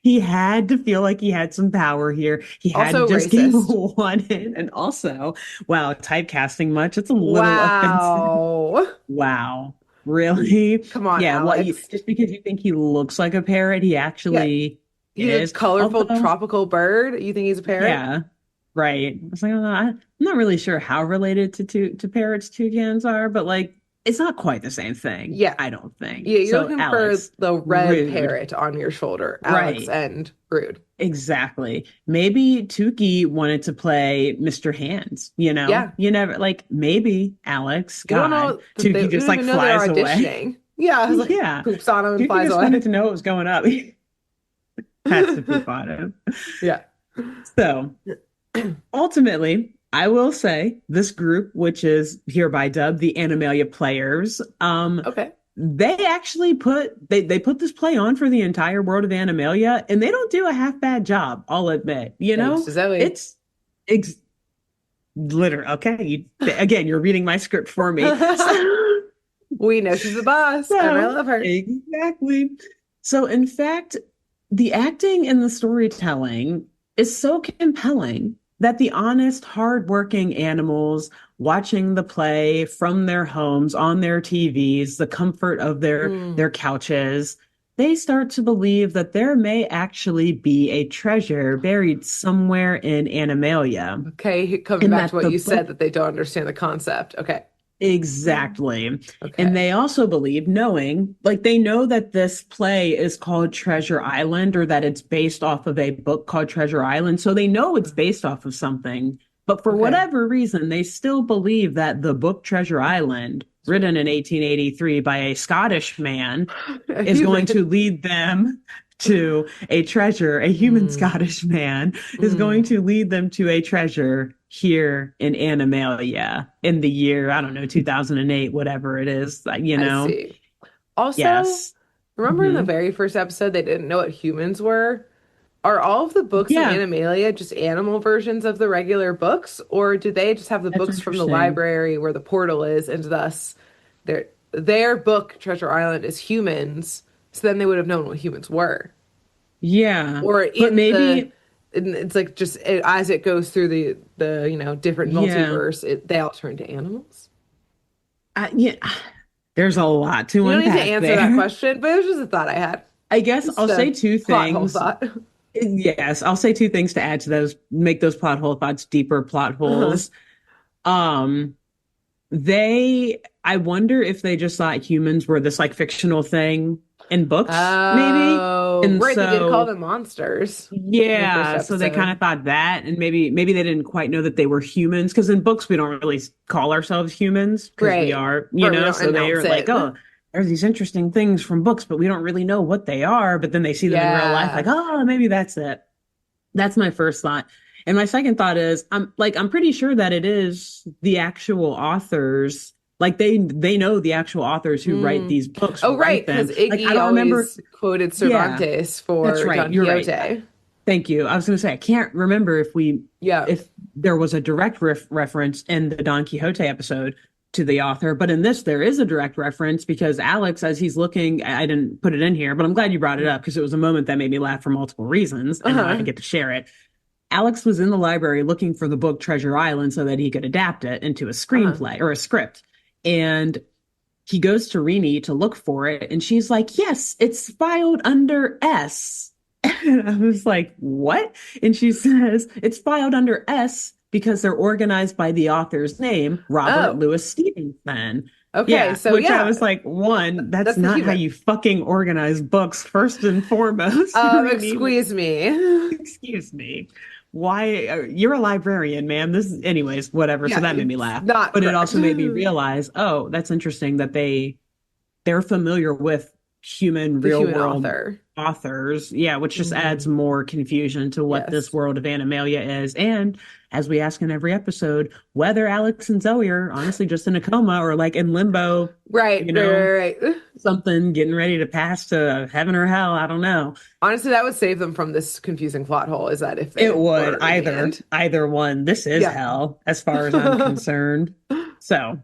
he had to feel like he had some power here. He had to Also just get racist. one in. And also, wow, typecasting much. It's a little offensive. Wow. Wow. Really? Come on, Yeah, well, Alex. just because you think he looks like a parrot, he Yeah, actually he's a is. colorful Although, tropical bird. You think he's a parrot? yeah, right. I was like, I'm not really sure how related to parrots toucans are, but like, it's not quite the same thing. Yeah. I don't think. Yeah, you're So, looking for Alex, the red rude. parrot on your shoulder, Alex, Right. and rude. Exactly. Maybe Tukey wanted to play Mr. Hands, you know? Yeah. You never like maybe Alex, You don't God. know that they Tukey you just don't like even know they're flies away. auditioning. Yeah, I was like Yeah. poops on him and Tukey flies just wanted away. to know what was going up. Has to poop on him. Yeah. So ultimately, I will say this group, which is hereby dubbed the Animalia Players, Okay. they actually they put this play on for the entire world of Animalia, and they don't do a half bad job, I'll admit. Thanks to Zoe. It's ex literally okay. Again, you're reading my script for me. So, We know she's the boss, and I so love her. exactly. So in fact, the acting and the storytelling is so compelling that the honest, hardworking animals watching the play from their homes on their TVs, the comfort of Mm. their couches, they start to believe that there may actually be a treasure buried somewhere in Animalia, Okay, coming and back to that what the you said book that they don't understand the concept. Okay. Exactly. And Okay. they also believe, knowing, like they know that this play is called Treasure Island or that it's based off of a book called Treasure Island. So they know it's based off of something. But for Okay. whatever reason, they still believe that the book Treasure Island, written in 1883 by a Scottish man, A is going human. to lead them to a treasure. A human Mm, Scottish man is going mm, to lead them to a treasure here in Animalia in the year, I don't know, 2008, whatever it is, you I know? see. Also, Yes. remember in the Hmm. very first episode they didn't know what humans were? Are all of the books in Yeah, Animalia just animal versions of the regular books, or do they just have the that's books from the interesting. library where the portal is, and thus their book Treasure Island is humans, so then they would have known what humans were. Yeah. Or But maybe, it's like just as it goes through the different yeah. multiverse, they all turn to animals. Yeah, there's a lot to You don't need to unpack answer that there. question, but it was just a thought I had. I guess Just I'll a say two plot hole things. thought. Yes, I'll say two things to add to those, make those plot hole thoughts deeper plot Uh-huh. holes. Um, I wonder if they just thought humans were this like fictional thing in books, maybe. Oh, And right. They did call so, them monsters in the first yeah, so they kind episode. of thought that, and maybe they didn't quite know that they were humans, because in books we don't really call ourselves humans because we Right. are, Right. We don't so they announce are like, it. oh, there's these interesting things from books, but we don't really know what they are. But then they see them in real life, like, Yeah. oh, maybe that's it. That's my first thought. And my second thought is I'm pretty sure that it is the actual authors. Like they know the actual authors who write Mm. these books, Oh, right. write Because them. Like I Iggy don't remember. always quoted Yeah, Cervantes that's for right. Don You're right. Quixote. Thank you. I was going to say I can't remember Yeah. if there was a direct reference in the Don Quixote episode to the author, but in this there is a direct reference because Alex, as he's looking, I didn't put it in here, but I'm glad you brought it up because it was a moment that made me laugh for multiple reasons, and now I Uh-huh. get to share it. Alex was in the library looking for the book Treasure Island so that he could adapt it into a Uh-huh. screenplay or a script. And he goes to Rini to look for it, and she's like, "Yes, it's filed under S." And I was like, "What?" And she says, "It's filed under S because they're organized by the author's name, Robert Oh, Louis Stevenson." okay. Yeah, So which I yeah, was like, one, that's that's the not how human. you fucking organize books, first and foremost, Rini. Excuse me. Excuse me. Why you're a librarian, man? This is, anyways, whatever. So Yeah, that made me it's laugh. not But it correct. also made me realize, oh, that's interesting that they're familiar with human The real human world author. authors. Yeah, which just adds Hmm. more confusion to what this Yes. world of Animalia is. And as we ask in every episode, whether Alex and Zoe are honestly just in a coma or like in limbo, Right, you right, know, right, right. something getting ready to pass to heaven or hell. I don't know. Honestly, that would save them from this confusing plot hole, is that if It they would were in the end. either one. This is Yeah. hell as far as I'm concerned. So,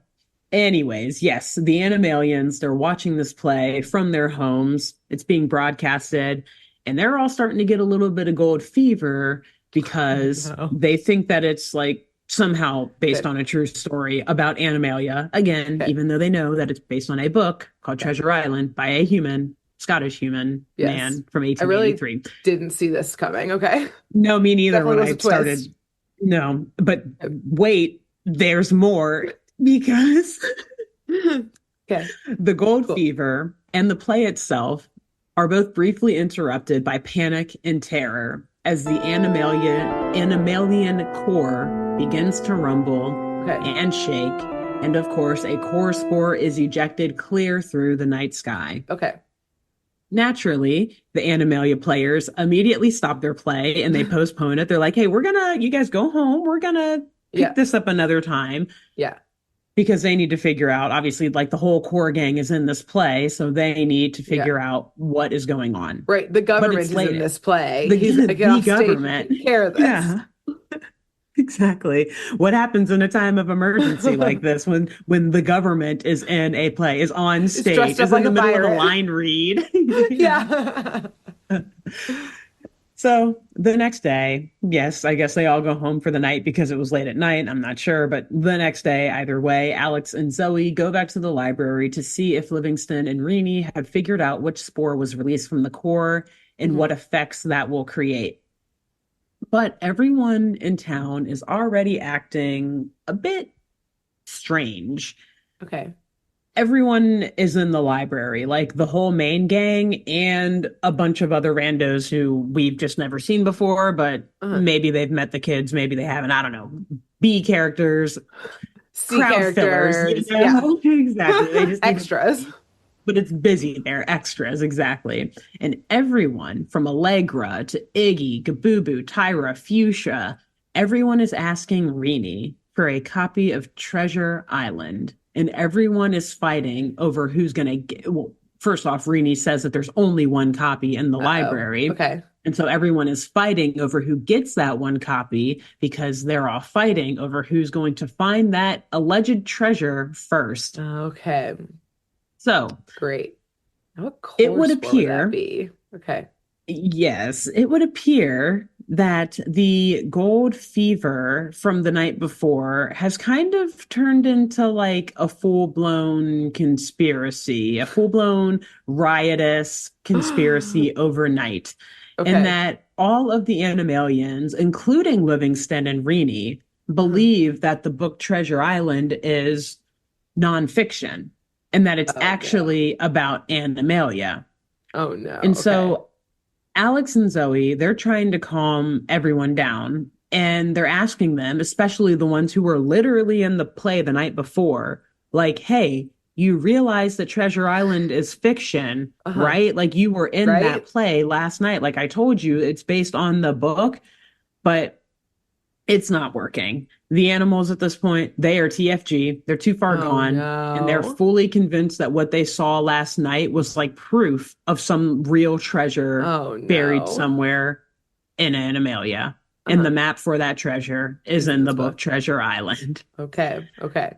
anyways, yes, the Animalians, they're watching this play from their homes. It's being broadcasted, and they're all starting to get a little bit of gold fever Oh because no. they think that it's like somehow based Good. on a true story about Animalia. Again, Okay. even though they know that it's based on a book called Okay. Treasure Island by a human, Scottish human Yes. man from I really 1883. didn't see this coming. Okay. No, me neither Definitely when was a I twist. started. No, but wait, there's more because Okay. the gold Cool. fever and the play itself are both briefly interrupted by panic and terror as the Animalian core begins to rumble Okay. and shake. And of course, a core spore is ejected clear through the night sky. Okay. Naturally, the Animalia players immediately stop their play and they postpone it. They're like, hey, you guys go home. We're gonna pick Yeah. this up another time Yeah. because they need to figure out, obviously, like the whole core gang is in this play. So they need to Yeah. figure out what is going on. Right. The But government it's is in late. this play. The, He's get the off stage and government. take care of this. Yeah. Exactly. What happens in a time of emergency like this when the government is in a play, is on It's dressed stage, up is in like the a middle of a pirate. line read? Yeah. Yeah. So the next day, yes, I guess they all go home for the night because it was late at night. I'm not sure. But the next day, either way, Alex and Zoe go back to the library to see if Livingston and Rini have figured out which spore was released from the core and what Mhm. effects that will create. But everyone in town is already acting a bit strange. Okay. Everyone is in the library, like the whole main gang and a bunch of other randos who we've just never seen before, but Uh-huh. maybe they've met the kids, maybe they haven't. I don't know. B characters, C crowd fillers, characters. Yeah. Exactly. They just need to, Extras. but it's busy there, extras, exactly. And everyone from Allegra to Iggy, Gabubu, Tyra, Fuchsia, everyone is asking Rini for a copy of Treasure Island. And everyone is fighting over who's going to get. Well, first off, Rini says that there's only one copy in the Uh-oh. library. Okay. And so everyone is fighting over who gets that one copy because they're all fighting over who's going to find that alleged treasure first. Okay. So Great. What it core would sport would that appear, be? Okay. yes, it would appear that the gold fever from the night before has kind of turned into like a full-blown conspiracy, a full-blown riotous conspiracy overnight. And Okay. that all of the Animalians, including Livingston and Reenie, Uh-huh. believe that the book Treasure Island is nonfiction and that it's Oh no. actually about Animalia. Oh no. And Okay. so Alex and Zoe, they're trying to calm everyone down and they're asking them, especially the ones who were literally in the play the night before, like, hey, you realize that Treasure Island is fiction, Uh-huh. right? Like you were in that Right? play last night. Like I told you, it's based on the book, but it's not working. The animals at this point, they are TFG. They're too far Oh gone. And they're no. fully convinced that what they saw last night was like proof of some real treasure Oh buried no. somewhere in Animalia. And the Uh-huh. map for that treasure is Is in in the this book book. Treasure Island. Okay. Okay.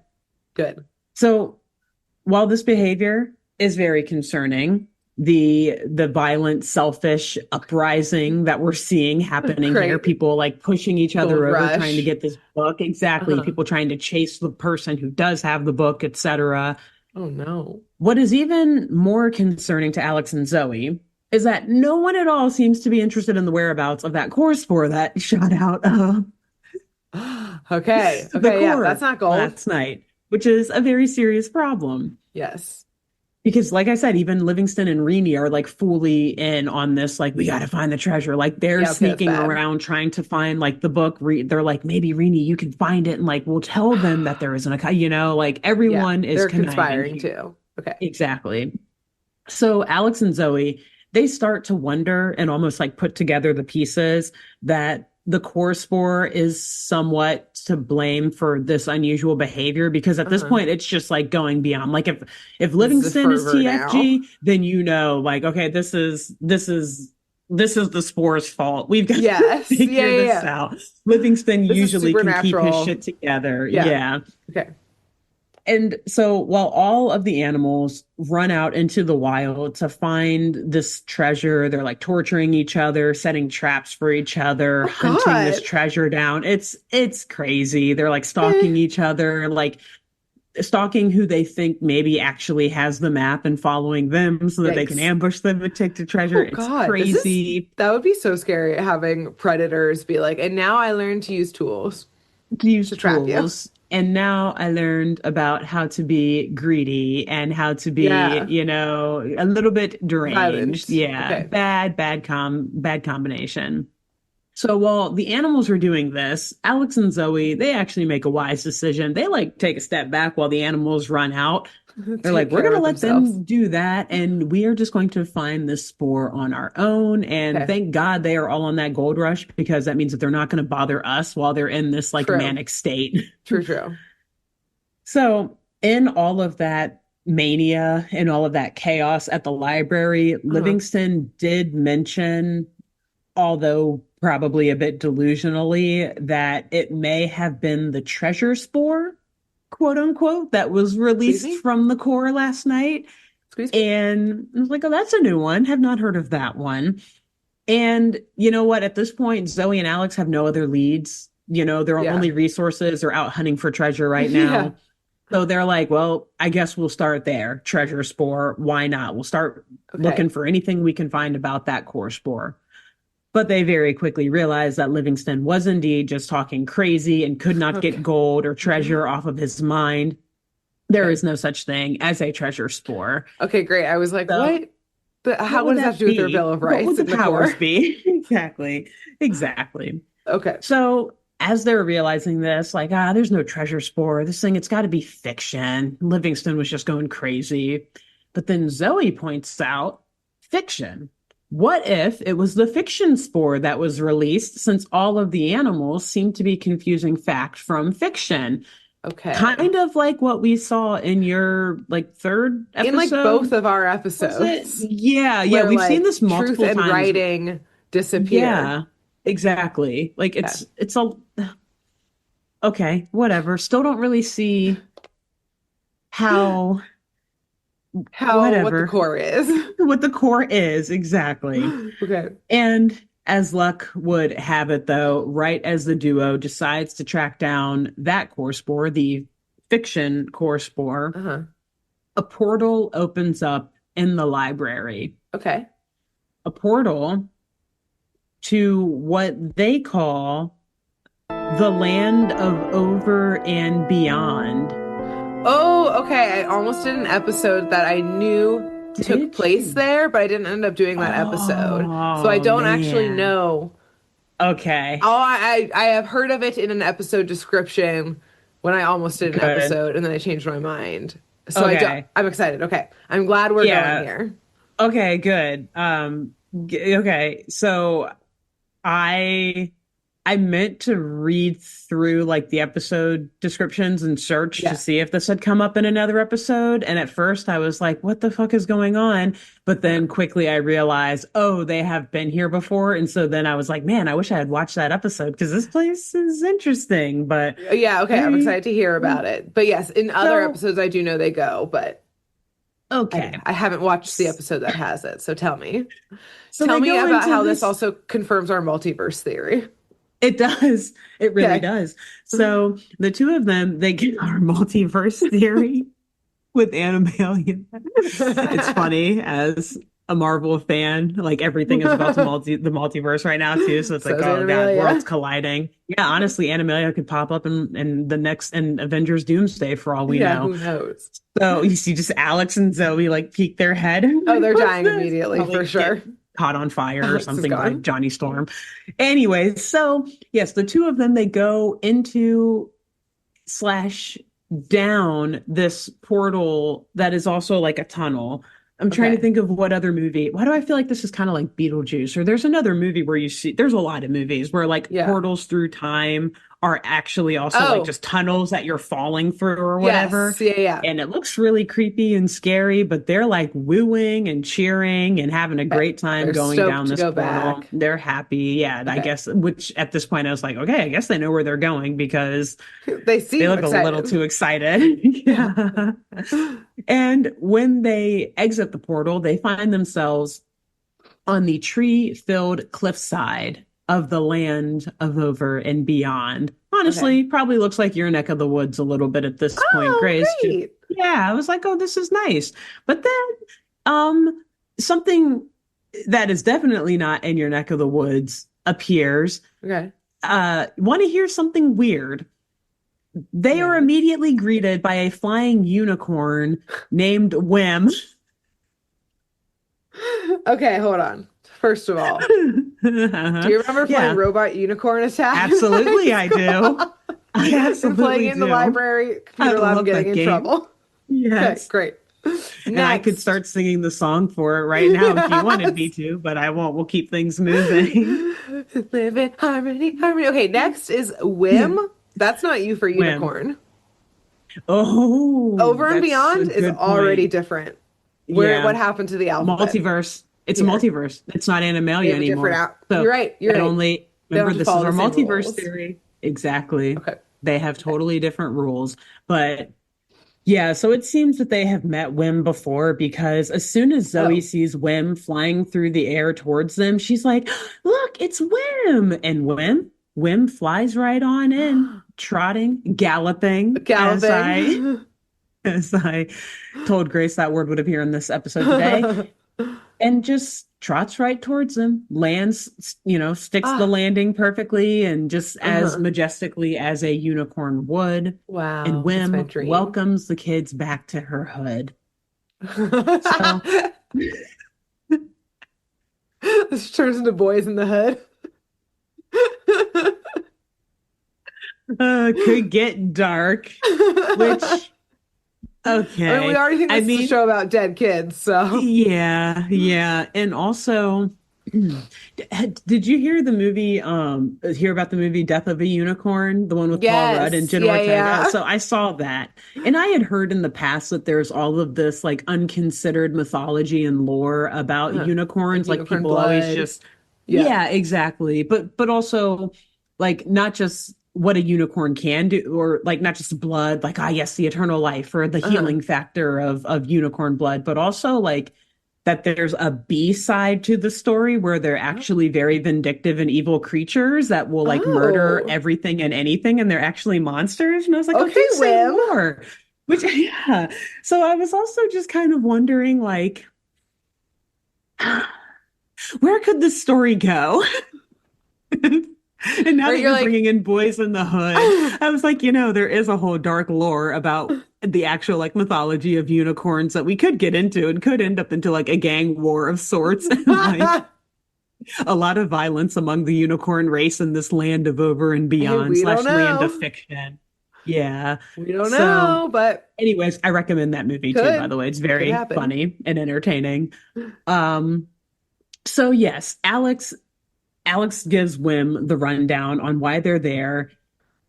Good. So while this behavior is very concerning, the violent, selfish uprising that we're seeing happening here, Great. people like pushing each Gold other over trying to rush. get this book, exactly, Uh-huh. people trying to chase the person who does have the book, etc. Oh no. What is even more concerning to Alex and Zoe is that no one at all seems to be interested in the whereabouts of that core spore that shot out Okay. the Okay. Yeah. That's core not gold. last night, which is a very serious problem. Yes. Because, like I said, even Livingston and Reenie are like fully in on this. Like, we got to find the treasure. Like, they're Yeah. Okay. That's sneaking bad. around trying to find like the book. They're like, maybe Reenie, you can find it, and like we'll tell them that there isn't like Yeah. everyone is They're conniving conspiring here. too. Okay. Exactly. So Alex and Zoe, they start to wonder and almost like put together the pieces that the core spore is somewhat to blame for this unusual behavior because at this Uh-huh. point it's just like going beyond. Like if This is a Livingston is fervor now. TFG, then you know like okay, this is the spore's fault. We've got to Yes. Yeah. figure Yeah. this Yeah. out. Livingston This is usually can keep his supernatural. shit together. Yeah. Yeah. Okay. And so while all of the animals run out into the wild to find this treasure, they're like torturing each other, setting traps for each other, Oh hunting this God. treasure down. It's crazy. They're like Eh, stalking each other, like stalking who they think maybe actually has the map and following them so that they can yikes. ambush them and take the treasure. Oh It's God. This is crazy. that would be so scary having predators be like, and now I learned to use tools To use to trap you. tools. And now I learned about how to be greedy and how to be, Yeah. a little bit deranged. Violent. Yeah, Okay. bad combination. So while the animals are doing this, Alex and Zoe, they actually make a wise decision. They like take a step back while the animals run out. They're Take like, we're going care to of let themselves. them do that. And we are just going to find this spore on our own. And Okay. thank God they are all on that gold rush because that means that they're not going to bother us while they're in this like True. manic state. True, true. So, in all of that mania and all of that chaos at the library, Uh-huh. Livingston did mention, although probably a bit delusionally, that it may have been the treasure spore, quote unquote, that was Excuse released me? from the core last night. Excuse me? And I was like, oh, that's a new one. Have not heard of that one. And you know what? At this point, Zoe and Alex have no other leads. Their Yeah. only resources are out hunting for treasure right Yeah. now. So they're like, well, I guess we'll start there. Treasure spore. Why not? We'll start looking Okay. for anything we can find about that core spore. But they very quickly realized that Livingston was indeed just talking crazy and could not get Okay. gold or treasure off of his mind. There Okay. is no such thing as a treasure spore. Okay, great. I was like, So what? But what what would does that have to that do with their be? Bill of What would Rights the in the powers core? be? Exactly. Exactly. Okay. So as they're realizing this, like, there's no treasure spore. This thing, it's got to be fiction. Livingston was just going crazy. But then Zoe points out fiction. What if it was the fiction spore that was released since all of the animals seem to be confusing fact from fiction? Okay. Kind of like what we saw in your like third In like both episode, of our was it? episodes Yeah, yeah, where we've seen like this truth multiple and times. writing disappeared. Yeah, exactly. Like Okay. it's a okay, whatever. Still don't really see how What the whatever core is. what the core is exactly. Okay. And as luck would have it, though, right as the duo decides to track down that core spore, the fiction core spore, Uh-huh. a portal opens up in the library. Okay. A portal to what they call the land of over and beyond. Oh, okay. I almost did an episode that I knew took Did place you? there, but I didn't end up doing that episode. So I Oh, don't actually man. know. Okay. Oh, I have heard of it in an episode description when I almost did an Good. episode and then I changed my mind. So Okay. I'm excited. Okay. I'm glad we're going Yeah. here. Okay, good. Okay. So I I meant to read through like the episode descriptions and search to Yeah. see if this had come up in another episode. And at first I was like, what the fuck is going on? But Uh-huh. then quickly I realized, oh, they have been here before. And so then I was like, man, I wish I had watched that episode because this place is interesting. But Yeah, okay. I'm maybe excited to hear about it. But yes, in other so episodes I do know they go, but okay. I haven't watched the episode that has it. So tell me. So Tell they me go about into how this this. also confirms our multiverse theory. It does. It really Okay. does. So the two of them, they get our multiverse theory with Animalia. It's funny as a Marvel fan, like everything is about the multiverse right now too. So it's like, So's oh God, worlds Animalia. colliding. Yeah, honestly, Animalia could pop up in the next in Avengers Doomsday for all we Yeah, know. who knows? So you see just Alex and Zoe like peek their head. Oh, Like, they're what's dying this? immediately for Probably get sure. caught on fire or Alex is something by gone. Johnny Storm. Anyways, so yes, the two of them they go into slash down this portal that is also like a tunnel. I'm trying to Okay. think of what other movie. Why do I feel like this is kind of like Beetlejuice? Or there's another movie where you see, there's a lot of movies where like Yeah. portals through time are actually also like Oh, just tunnels that you're falling through or whatever. yes. Yeah, yeah. And it looks really creepy and scary, but they're like wooing and cheering and having a Okay. great time They're going stoked down to this go portal. back. They're happy. Yeah, I Okay. guess, which at this point I was like, okay, I guess they know where they're going because They they seem look a little excited. too excited. Yeah. Yeah. And when they exit the portal, they find themselves on the tree-filled cliffside of the land of over and beyond. Okay. Honestly, probably looks like your neck of the woods a little bit at this point, Oh, Grace. Just, great. yeah, I was like, oh, this is nice. But then something that is definitely not in your neck of the woods appears. Okay. Want to hear something weird? They are Yeah. immediately greeted by a flying unicorn named Wim. Okay, hold on. First of all, do Uh-huh. you remember playing Yeah, Robot Unicorn Attack in high absolutely, I do. school? I And playing absolutely it in the do. library, I computer lab, and love getting that in game. trouble. Okay, Yes. great. And I could Next. start singing the song for it right now if you wanted me Yes. to, but I won't. We'll keep things moving. Live in harmony, harmony. Okay, next is Yeah. Whim. That's not you for Wim. unicorn. Oh, Over and that's a Beyond is good already point. different. What Yeah. happened to the alphabet Multiverse. It's a here? multiverse. It's not They Animalia have a different anymore. out. So You're right. You're that right. only They don't remember have to this is follow our the same multiverse rules. theory. Exactly. Okay. They have Okay. totally different rules. But yeah, so it seems that they have met Wim before because as soon as Zoe Oh. sees Wim flying through the air towards them, she's like, "Look, it's Wim!" And Wim flies right on in, trotting, galloping, Galloping. as I told Grace that word would appear in this episode today. and just trots right towards him, lands, sticks the Ah, landing perfectly and just as uh-huh. majestically as a unicorn would. And Wow, that's my Whim dream. welcomes the kids back to her hood. So, This turns into Boys in the Hood. could get dark, which, I mean, we okay. already think I this is a mean, show about dead kids, so yeah, yeah. And also, did you hear about the movie Death of a Unicorn, the one with Paul Rudd and yes, Jenna yeah, Ortega? yeah. So I saw that. And I had heard in the past that there's all of this like unconsidered mythology and lore about Uh-huh. Like unicorns. Like unicorn people always blood. just, Yeah. yeah, exactly. But also like not just what a unicorn can do, or like not just blood, like, ah, yes, the eternal life or the Uh-huh. healing factor of unicorn blood, but also like that there's a B side to the story where they're actually very vindictive and evil creatures that will like murder Oh, everything and anything, and they're actually monsters. And I was like, oh, okay, do say Wim. more. Which, yeah. So I was also just kind of wondering, like, where could this story go? And now Or that you're you're like, bringing in Boys in the Hood, I was like, there is a whole dark lore about the actual like mythology of unicorns that we could get into and could end up into like a gang war of sorts and like a lot of violence among the unicorn race in this land of over and hey, beyond we don't slash land of know. fiction. Yeah. We don't So, know, but anyways, I recommend that movie too, by could the way. It's could very happen. funny and entertaining. Um, so yes, Alex gives Wim the rundown on why they're there.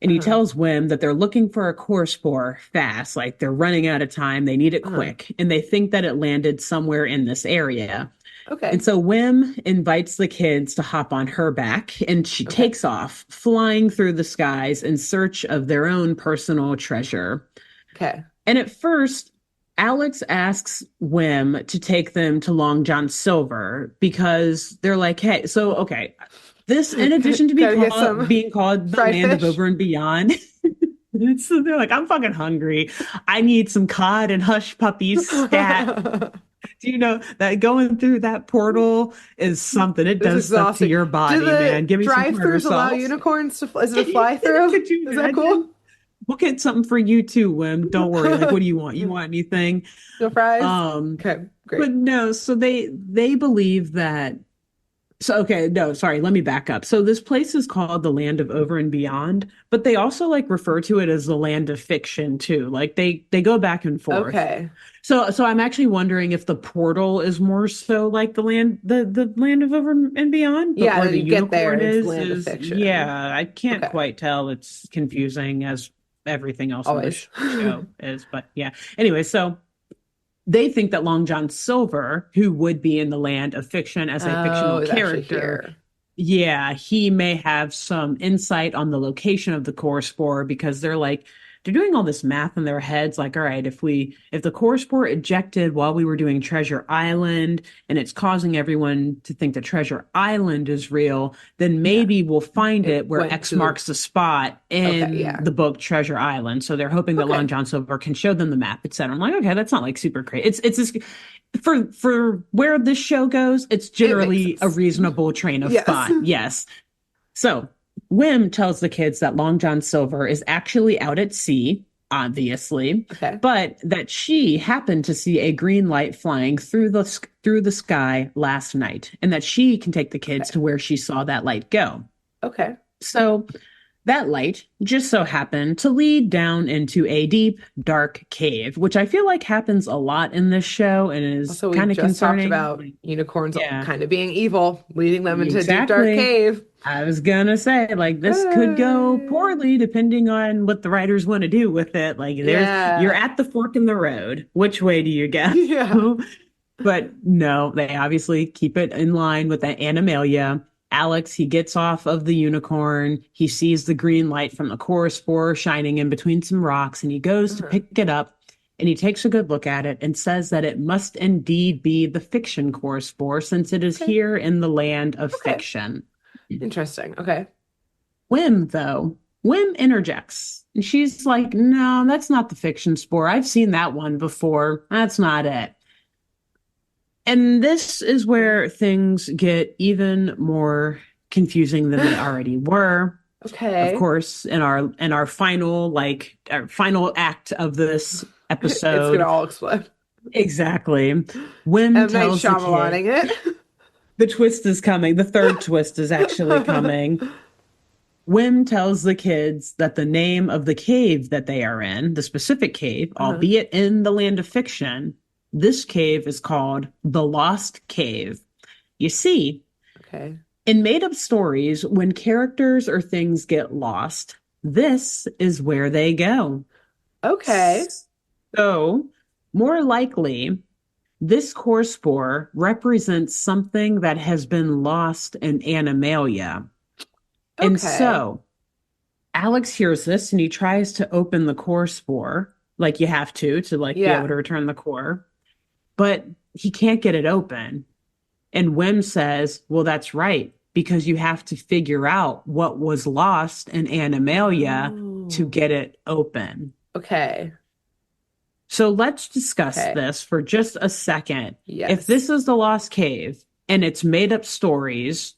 And he Uh-huh. tells Wim that they're looking for a core spore fast, like they're running out of time. They need it Uh-huh. quick. And they think that it landed somewhere in this area. And Okay. so Wim invites the kids to hop on her back, and she Okay. takes off, flying through the skies in search of their own personal treasure. Okay. And at first, Alex asks Wim to take them to Long John Silver because they're like, hey, so okay, this in addition to Gotta get some being called the fried land of fish. over and beyond. So they're like, I'm fucking hungry. I need some cod and hush puppies stat. Do you know that going through that portal is something? It It's does stuff to exhausting. your Do body, man. the Give me some tartar drive-throughs allow sauce. unicorns to, is it a fly-through? Could you Is that cool? imagine? We'll get something for you too, Wim. Don't worry. Like, what do you want? You want anything? No fries? Um, Okay, but great. no, so they believe that so okay, no, sorry, let me back up. So this place is called the Land of Over and Beyond, but they also like refer to it as the Land of Fiction too. Like they go back and forth. Okay. So I'm actually wondering if the portal is more so like the Land of Over and Beyond, but Yeah, where then the you get there unicorn and it's the land of is fiction. yeah, I can't Okay, quite tell. It's confusing as everything else in always. this show is, but yeah. Anyway, so they think that Long John Silver, who would be in the land of fiction as a Oh, fictional it's actually character, here. yeah, he may have some insight on the location of the core spore because they're doing all this math in their heads like, all right, if the core spore ejected while we were doing Treasure Island and it's causing everyone to think that Treasure Island is real, then Yeah, maybe we'll find it it where went X to the. marks the spot Okay, in yeah. the book Treasure Island. So they're hoping that Long Okay, John Silver can show them the map, etc. I'm like, okay, that's not like super great. It's this for where this show goes, it's it makes generally a sense. reasonable train of Yes. thought. Yes. So Wim tells the kids that Long John Silver is actually out at sea, obviously, Okay. but that she happened to see a green light flying through the sky last night, and that she can take the kids Okay. to where she saw that light go. Okay. So that light just so happened to lead down into a deep, dark cave, which I feel like happens a lot in this show and is Also, we kind of just talked concerning. about unicorns Yeah, kind of being evil, leading them into a deep, dark exactly. cave. I was gonna say, like, this could go Hey. poorly depending on what the writers want to do with it. Like, you're Yeah. at the fork in the road. Which way do you go? Yeah. But no, they obviously keep it in line with the Animalia. Alex, he gets off of the unicorn. He sees the green light from the core spore shining in between some rocks, and he goes to Uh-huh. pick it up. And he takes a good look at it and says that it must indeed be the fiction core spore since it is Okay. here in the land of Okay. fiction. Interesting. Okay. Wim interjects. And she's like, no, that's not the fiction spore. I've seen that one before. That's not it. And this is where things get even more confusing than they already were. Of Okay. course, in our final our final act of this It's gonna episode, all explode. exactly. Wim M. Night tells the kid Shyamalaning it. the twist is coming. The third twist is actually coming. Wim tells the kids that the name of the cave that they are in, the specific cave, Uh-huh. albeit in the land of fiction, this cave is called the Lost Cave. You see, Okay. in made up stories, when characters or things get lost, this is where they go. Okay. So, more likely, this core spore represents something that has been lost in Animalia. And Okay. so, Alex hears this and he tries to open the core spore, like you have to like be able Yeah. to return the core, but he can't get it open. And Wim says, well, that's right, because you have to figure out what was lost in Animalia to Oh. get it open. Okay. So let's discuss Okay. this for just a second. If Yes. this is the Lost Cave and it's made up stories,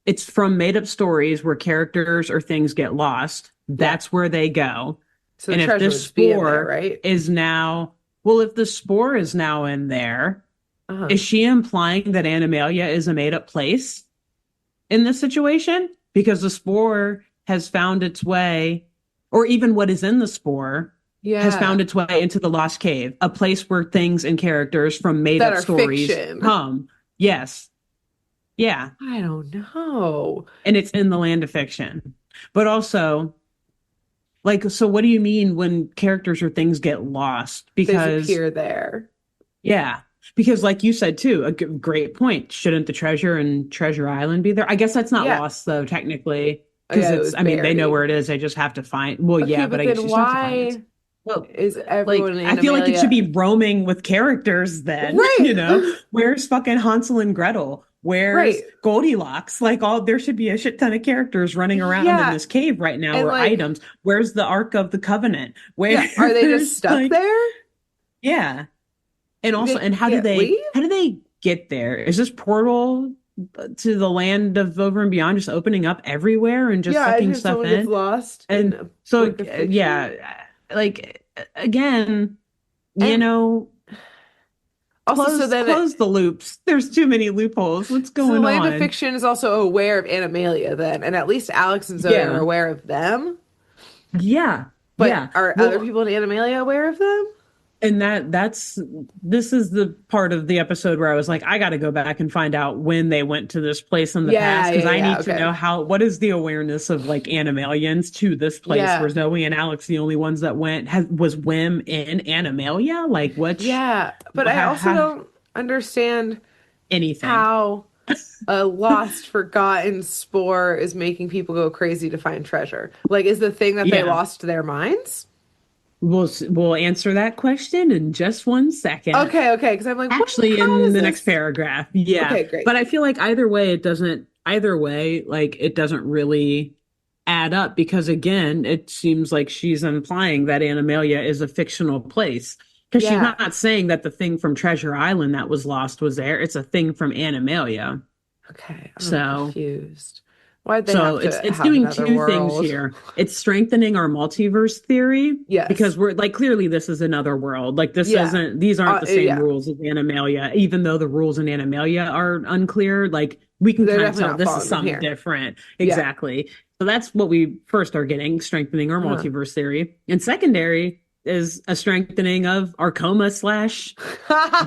it's from made up stories where characters or things get lost, Yeah. that's where they go. So the And if treasure this would just be in there, spore right? is now, well, if the spore is now in there, Uh-huh. is she implying that Animalia is a made up place in this situation? Because the spore has found its way, or even what is in the spore has Yeah. found its way into the Lost Cave, a place where things and characters from made That up are stories fiction. come. Yes. Yeah. I don't know. And it's in the land of fiction. But also, like, so what do you mean when characters or things get lost? Because, Disappear there. yeah. Because, like you said too, great point. Shouldn't the treasure in Treasure Island be there? I guess that's not Yeah. lost though, technically, Oh, because yeah, it it's. was I mean, they know buried. where it is. They just have to find. Well, Okay, yeah, but but I guess then you still have to find it. why Well, is like everyone in I feel like it should Animalia? be roaming with characters. Then Right. where's fucking Hansel and Gretel? Where's Right. Goldilocks? Like all there should be a shit ton of characters running around in Yeah. this cave right now, And or like, items. Where's the Ark of the Covenant? yeah, are they just Where's stuck like there? yeah. And also, They and can't leave? how do they get there? Is this portal to the land of over and beyond just opening up everywhere and just Yeah, I sucking think stuff someone gets in? lost in And a so, work of fiction. yeah, like again, you And know, also, so then close the loops. There's too many loopholes. What's so the going land of on? fiction is also aware of Animalia then, and at least Alex and Zoe are Yeah, aware of them. yeah, But yeah. are other Well, people in Animalia aware of them? and that's this is the part of the episode where I was like, I got to go back and find out when they went to this place in the Yeah, past because yeah, I yeah. need to Okay. know what is the awareness of like Animalians to this place where Yeah. Zoe and Alex the only ones that went. Was Wim in Animalia? Like which Yeah. But I also ha, don't understand anything? how a lost, forgotten spore is making people go crazy to find treasure. Like, is the thing that they Yeah, lost their minds? we'll answer that question in just one second. Okay, okay. Because I'm like, what? Actually, How in does the next this? paragraph. Yeah. Okay, great. But I feel like either way, like it doesn't really add up because again, it seems like she's implying that Animalia is a fictional place. Because she's Yeah. not saying that the thing from Treasure Island that was lost was there. It's a thing from Animalia. Okay, I'm So confused. Why'd they so have to it's have doing another two things world? here. It's strengthening our multiverse theory because Yes. we're like clearly this is another world. Like this Yeah. isn't these aren't the same Yeah. rules as Animalia, even though the rules in Animalia are unclear. Like we can They're kind of definitely tell not this is following them something here. different. Yeah. Exactly. So that's what we first are getting, strengthening our Uh-huh. multiverse theory. And secondary is a strengthening of our coma slash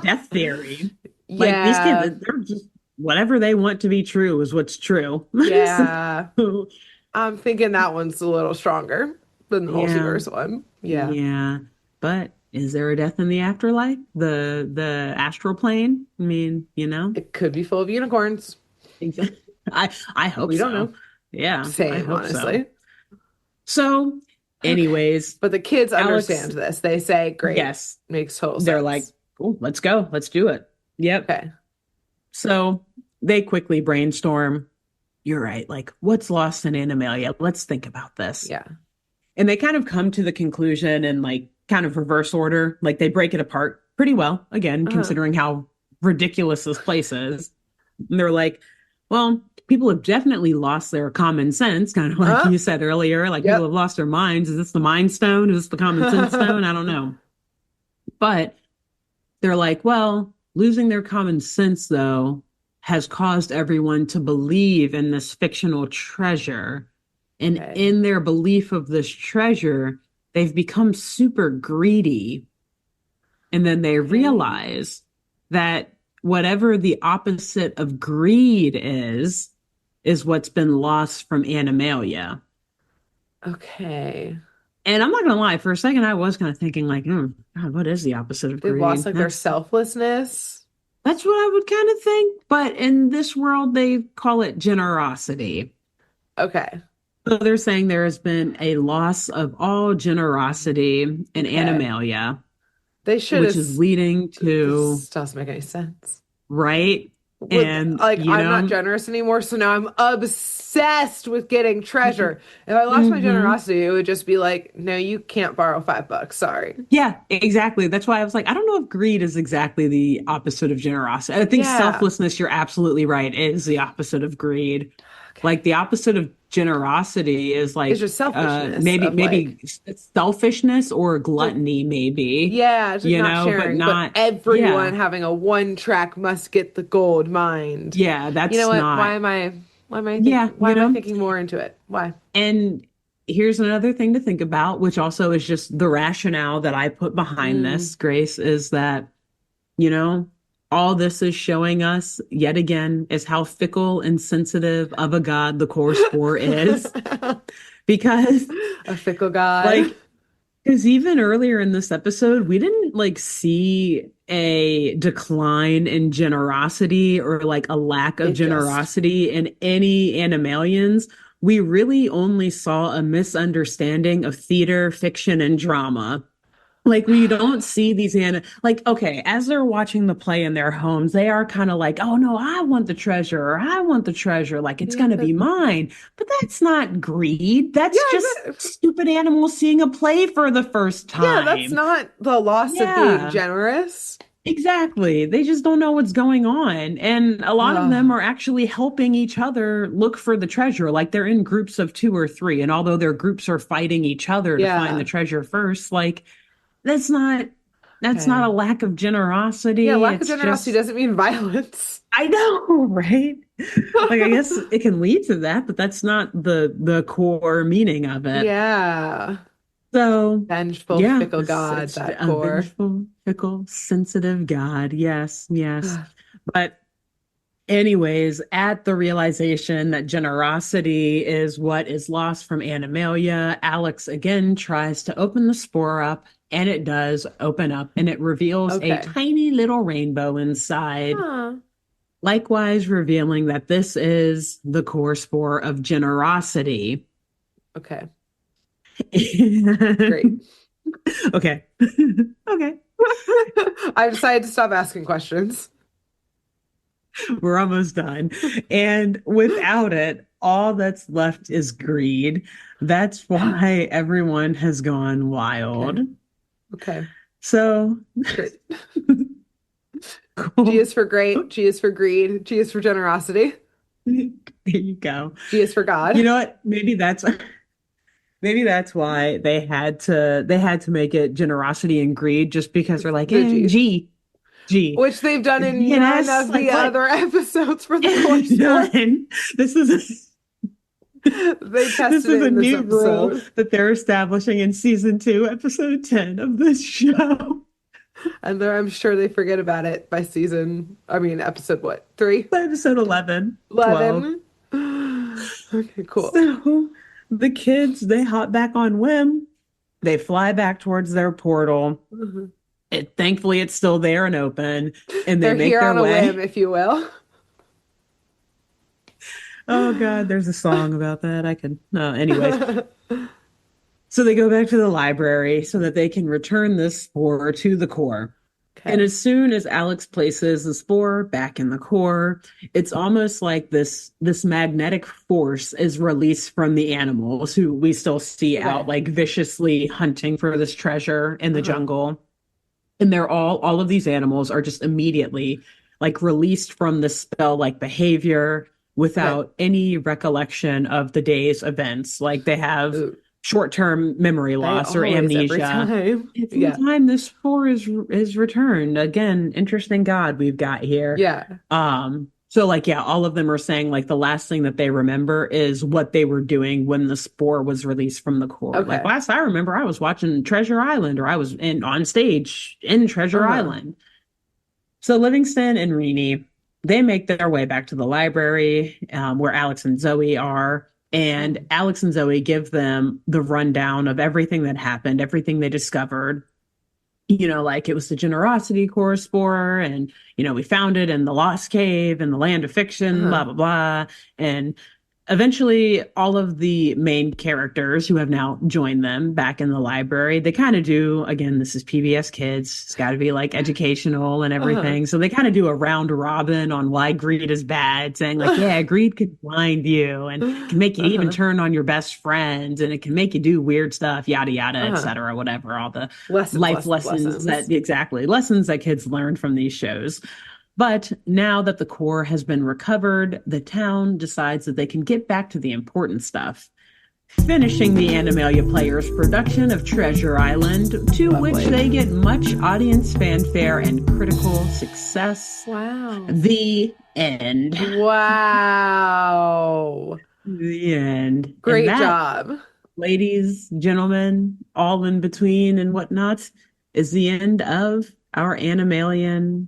death theory. Like these kids, Yeah. they're just whatever they want to be true is what's true. Yeah. So, I'm thinking that one's a little stronger than the yeah, multiverse one. Yeah. yeah. But is there a death in the afterlife? The astral plane? I mean, It could be full of unicorns. I hope We don't so. know. Yeah, I Same, hope so. honestly. So, Okay. anyways, But the kids Alex, understand this. They say, great, yes, makes total they're like, sense. cool, let's go. Let's do it. Yep. Okay. So they quickly brainstorm. You're right. Like, what's lost in Animalia? Let's think about this. Yeah. And they kind of come to the conclusion in like kind of reverse order. Like they break it apart pretty well, again, Uh-huh. considering how ridiculousest places. And they're like, well, people have definitely lost their common sense, kind of like Uh, you said earlier. Like people yep. have lost their minds. Is this the mind stone? Is this the common sense stone? I don't know. But they're like, well, losing their common sense, though, has caused everyone to believe in this fictional treasure. And Okay. in their belief of this treasure, they've become super greedy. And then they Okay. realize that whatever the opposite of greed is what's been lost from Animalia. Okay. And I'm not gonna lie, for a second I was kind of thinking like, God, what is the opposite of They've lost greed? like their selflessness. That's what I would kind of think. But in this world, they call it generosity. Okay. So they're saying there has been a loss of all generosity in Okay. Animalia, They should which have. is leading to This doesn't make any sense. right. With And, like, I'm not generous anymore, so now I'm obsessed with getting treasure. If I lost my mhm. generosity, it would just be like, no, you can't borrow $5. Sorry. Yeah, exactly. That's why I was like, I don't know if greed is exactly the opposite of generosity. I think Yeah. selflessness, you're absolutely right, is the opposite of greed. Okay. Like the opposite of generosity is It's like just selfishness maybe of like, maybe selfishness or like, gluttony, maybe, yeah, it's like not but sharing, but not, everyone yeah, having a one track must get the gold mind. yeah, You know that's what? not, yeah, Why am I thinking more into it? Why? and here's another thing to think about, which also is just the rationale that I put behind Mm. this, Grace, is that you know, all this is showing us yet again is how fickle and sensitive of a god the core spore is. Because, A fickle god. like, because even earlier in this episode, we didn't like see a decline in generosity or like a lack of It just, generosity in any animalians. We really only saw a misunderstanding of theater, fiction, and drama. Like we don't see these like okay, as they're watching the play in their homes, they are kind of like, "Oh no, I want the treasure, or I want the treasure, like it's yeah, gonna be mine." But that's not greed. That's just yeah, stupid animals seeing a play for the first yeah, that's time. not the loss of being Yeah, generous. exactly. They just don't know what's going on. And a lot of them Oh, are actually helping each other look for the treasure. Like they're in groups of two or three. And although their groups are fighting each other to find the yeah. treasure first, like that's not a Okay. lack of Yeah, generosity. lack of It's generosity just doesn't mean violence. I know, right? Like I guess it can lead to that, but that's not the core meaning of it. Yeah. So Vengeful, yeah, fickle god, it's that a core. vengeful, fickle, sensitive God. Yes, yes. But anyways, at the realization that generosity is what is lost from Animalia, Alex again tries to open the spore up, and it does open up, and it reveals a Okay. tiny little rainbow inside, Huh. likewise revealing that this is the core spore of generosity. Okay. Great. Okay. Okay. I decided to stop asking questions. We're almost done. And without it, all that's left is greed. That's why everyone has gone wild. Okay. Okay. So, Great. G cool. is for great. G is for greed. G is for generosity. There you go. G is for You God. know what? Maybe that's why they had to make it generosity and greed just because they're like, The G's. G. Which they've done The in G and none S, of like the what? other episodes for the core sport. None. This is They this tested is it a in this new rule episode. that they're establishing in season 2, episode 10 of this show. And I'm sure they forget about it by episode what? Three? Episode 11, 12. 11? Okay, cool. So the kids, they hop back on whim. They fly back towards their portal. Mhm. Thankfully, it's still there and open, and they They're make here their on a whim, way. if you will. Oh God, there's a song about that. I could. No, anyways. So they go back to the library so that they can return this spore to the core. And Okay. as soon as Alex places the spore back in the core, it's almost like this magnetic force is released from the animals who we still see out Okay. like viciously hunting for this treasure in the Uh-huh. jungle. And they're all of these animals are just immediately like released from the spell like behavior Okay. without any recollection of the day's events. Like they have Ooh, short-term memory they loss or always every amnesia. time. Every Yeah. time this spore is returned. Again, interesting God we've got here. Yeah. So like yeah, all of them are saying like the last thing that they remember is what they were doing when the spore was released from the core. Like Okay. last I remember I was watching Treasure Island or I was in on stage in Treasure Uh-huh. Island. So Livingston and Renee, they make their way back to the library where Alex and Zoe are. And Mhm. Alex and Zoe give them the rundown of everything that happened, everything they discovered. Like it was the generosity core spore, and we found it in the Lost Cave in the land of fiction, Uh-huh. blah blah blah. And eventually all of the main characters who have now joined them back in the library, they kind of do, again, this is PBS Kids, it's got to be like educational and Uh-huh. everything, so they kind of do a round robin on why greed is bad, saying like, yeah, greed can blind you and can make you even Uh-huh. turn on your best friends, and it can make you do weird stuff, yada yada, Uh-huh. etc., whatever, all the Lessons, life lessons, lessons that lessons. exactly lessons that kids learn from these shows. But now that the core has been recovered, the town decides that they can get back to the important stuff, finishing the Animalia players' production of Treasure Island, to which Lovely. they get much audience fanfare and critical success. Wow. The end. Wow. The end. And Great that, job. ladies, gentlemen, all in between and whatnot, is the end of our Animalia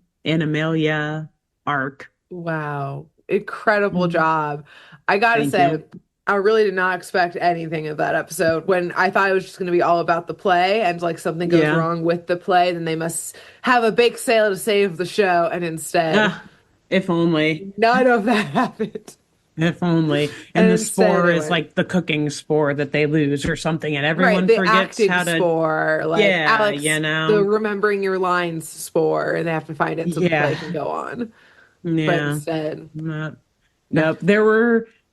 arc. Wow. Incredible Mhm. job. I gotta Thank say, you. I really did not expect anything of that episode. When I thought it was just going to be all about the play and like something goes Yeah. wrong with the play, then they must have a bake sale to save the show. And instead, Ah, if only. none of that happened. If only. And And the instead, spore it is went like the cooking spore that they lose or something, and right. everyone The forgets acting how to. spore, like Yeah, Alex, you the know? remembering your lines spore, and they have to find it so the play Yeah. can go on. But Yeah. instead, Nope. no. Nope.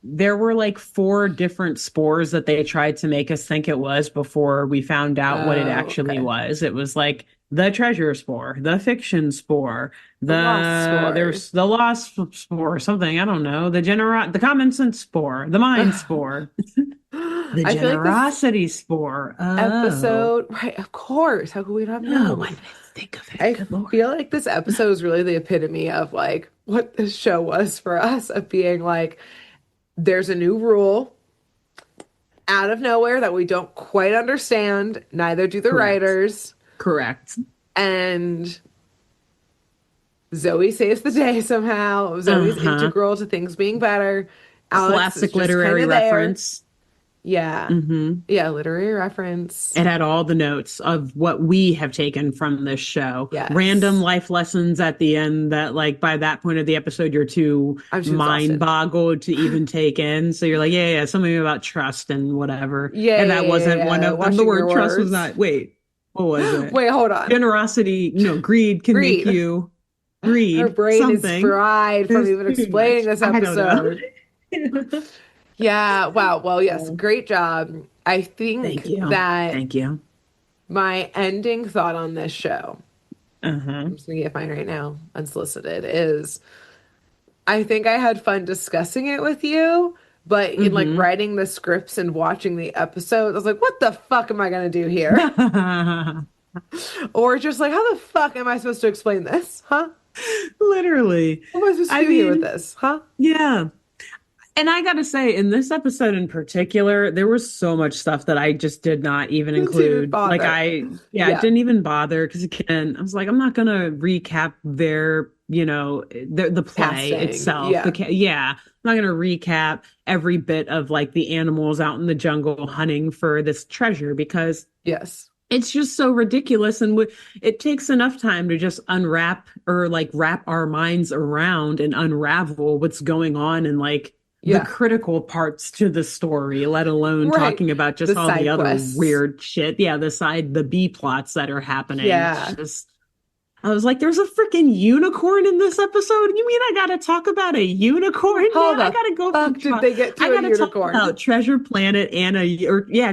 There were like four different spores that they tried to make us think it was before we found out what it Oh, actually okay. was. It was like the treasure spore, the fiction spore, The lost spore. there's the lost spore, something, I don't know, the common sense spore, the mind spore, the I feel like this generosity spore. Oh. episode, right, of course. How could we not have Oh, why known? did I think of it? I Good Lord. feel like this episode is really the epitome of like what this show was for us, of being like, there's a new rule out of nowhere that we don't quite understand, neither do the Correct. writers, Correct. and Zoe saves the day somehow. Zoe's Uh-huh. integral to things being better. Alex is Classic just kind literary of there. reference. Yeah. Mm-hmm. Yeah, literary reference. It had all the notes of what we have taken from this show. Random Yes. life lessons at the end that, like, by that point of the episode, you're too I'm too mind exhausted. boggled to even take in. So you're like, yeah, yeah, something about trust and whatever. Yeah, And yeah, that yeah, wasn't one yeah, yeah. of them. The Watching your word trust was words. not, wait, what was it? Wait, hold on. Generosity, greed can make Greed. you Her greed, brain is something. fried from It's even too explaining much. this I don't know. episode. Yeah, wow. Well, yes, Oh, great job. I thank think you. that Thank you. my ending thought on this show, Uh-huh. I'm just gonna get mine right now, unsolicited, is I think I had fun discussing it with you, but in like Mm-hmm. writing the scripts and watching the episodes, I was like, what the fuck am I gonna do here? Or just like, how the fuck am I supposed to explain this? Huh? Literally. What am I supposed to I do here with mean, this? Huh? yeah. And I gotta say, in this episode in particular, there was so much stuff that I just did not even Didn't even include. Like bother. yeah, I Yeah. didn't even bother because again, I was like, I'm not gonna recap the play Casting. itself. Yeah. Yeah, I'm not gonna recap every bit of like the animals out in the jungle hunting for this treasure because Yes. it's just so ridiculous, and it takes enough time to just unwrap or like wrap our minds around and unravel what's going on and like the Yeah. critical parts to the story, let alone Right. talking about The just all the side other quests. weird shit. Yeah, the B plots that are happening. It's Yeah. just I was like, there's a freaking unicorn in this episode. You mean I gotta talk about a unicorn, How man? I the gotta go fuck from did they get I to a gotta talk unicorn? about Treasure Planet and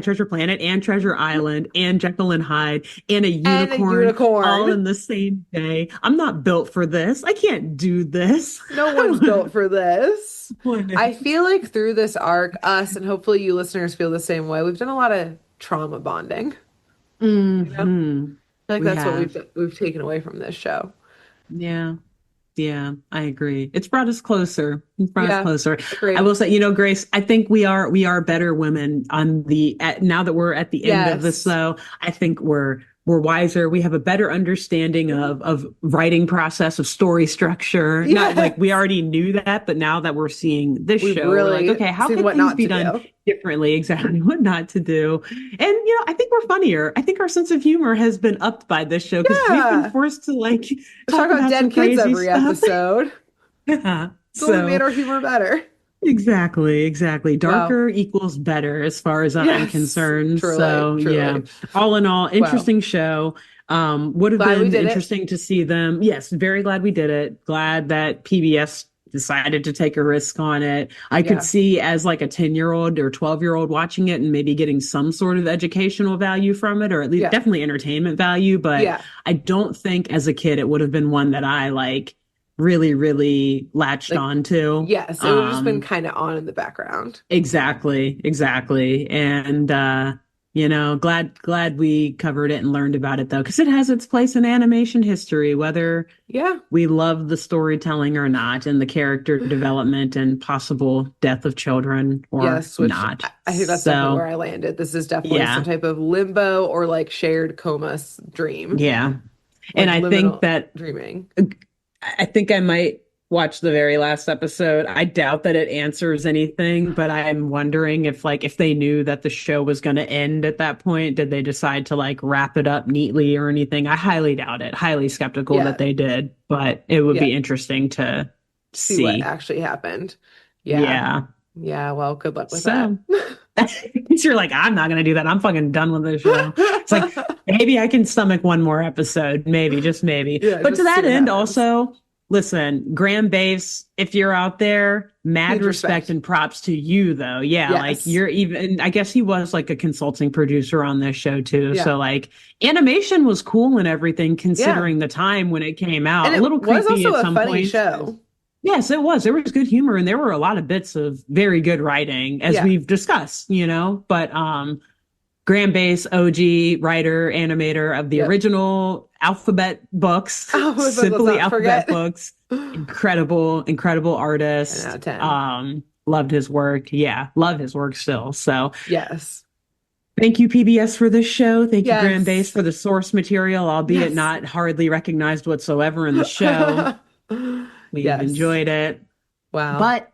Treasure Planet and Treasure Island and Jekyll and Hyde and a And a unicorn all unicorn. in the same day. I'm not built for this. I can't do this. No one's built for this. I I feel like through this arc, us and hopefully you listeners feel the same way. We've done a lot of trauma bonding. You know, I feel hmm like We that's what have. we've taken away from this show. Yeah. Yeah, I agree. It's brought us closer. It's brought us Yeah, closer. I agreed. will say, Grace, I think we are better women now that we're at the end of this, Yes. though. I think we're wiser. We have a better understanding of writing process, of story structure. Not like we Yes. already knew that, but now that we're seeing this We've show, we're like, really okay, how seen could what things not be to done do. differently? Exactly what not to do. And I think we're funnier. I think our sense of humor has been upped by this show because we've been Yeah. forced to like Let's talk talk about about some dead kids crazy every stuff. episode. Yeah. It's only made So our humor better. exactly, exactly. Wow. Darker equals better as far as I'm Yes. concerned. Truly, So yeah, truly. all in all, Wow. interesting show. Would have Glad we been did it. interesting to see them. Yes, very glad we did it. Glad that PBS decided to take a risk on it. I could Yeah. see as like a 10-year-old or 12-year-old watching it and maybe getting some sort of educational value from it, or at least Yeah. definitely entertainment value. But Yeah. I don't think as a kid it would have been one that I like really, really latched Like, onto. yes, it would have just been kind of on in the background. Exactly, exactly. And glad we covered it and learned about it though, because it has its place in animation history, whether Yeah. we love the storytelling or not, and the character development and possible death of children or Yes, which not. I think that's definitely where So I landed. This is definitely some yeah, type of limbo or like shared dream, yeah. And like I think liminal that dreaming. I think I might watch the very last episode. I doubt that it answers anything, but I'm wondering if they knew that the show was going to end at that point, did they decide to like wrap it up neatly or anything? I highly doubt it. Highly skeptical that Yeah. they did, but it would Yeah. be interesting to See what see. actually happened. Yeah. Yeah. Yeah. Well, good luck with that. So you're like, I'm not going to do that. I'm fucking done with this show. It's like, maybe I can stomach one more episode. Maybe, just maybe. Yeah. But to Just see that what end, happens. also, listen, Graham Base, if you're out there, mad Huge respect respect. and props to you, though. Yeah, like Yes. you're even, I guess he was like a consulting producer on this show, too. Yeah. So, like, animation was cool and everything, Yeah. considering the time when it came And out. A it little was creepy also at a some funny points. show. Yes, it was. There was good humor and there were a lot of bits of very good writing, as Yeah. we've discussed, But Graham Base, OG writer, animator of the Yep. original Alphabet books, Oh, let's simply not Alphabet forget. books. Incredible, incredible 10 out artist. of 10. Loved his work. Yeah, love his work still. So Yes. thank you, PBS, for this show. Thank you, Graham Base, Yes. for the source material, albeit Yes. not hardly recognized whatsoever in the show. We've Yes. enjoyed it. Wow. But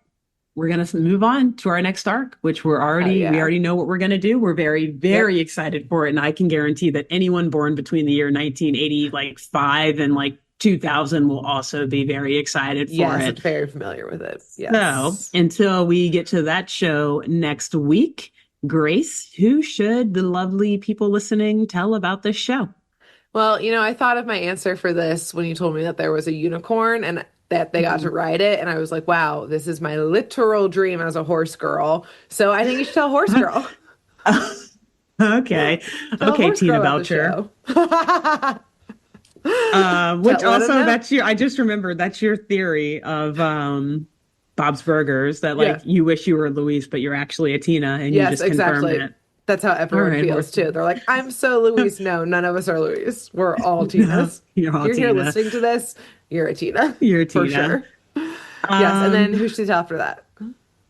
we're gonna move on to our next arc, which Oh we yeah. already know what we're gonna do. We're very, Yep. very excited for it, and I can guarantee that anyone born between the year 1980, like five, and like 2000, will also be very excited for Yes, I'm it. very familiar with it. So Yes. until we get to that show next week, Grace, who should the lovely people listening tell about this show? Well, I thought of my answer for this when you told me that there was a unicorn and that they got to Mhm. ride it. And I was like, wow, this is my literal dream as a horse girl. So I think you should tell Horse Girl. Okay, Tell okay, Horse Tina Girl about the Belcher. show. Which Let 'em also know. I just remembered that's your theory of Bob's Burgers, that like Yeah. you wish you were Louise, but you're actually a Tina, and you Yes, just confirmed exactly. it. That's how All everyone right, feels horse. too. They're like, I'm so Louise. No, none of us are Louise. We're all No, Tinas. you're If all you're here Tina. listening to this, you're a Tina You're a for Tina. sure. Yes, and then Um, who should tell after that?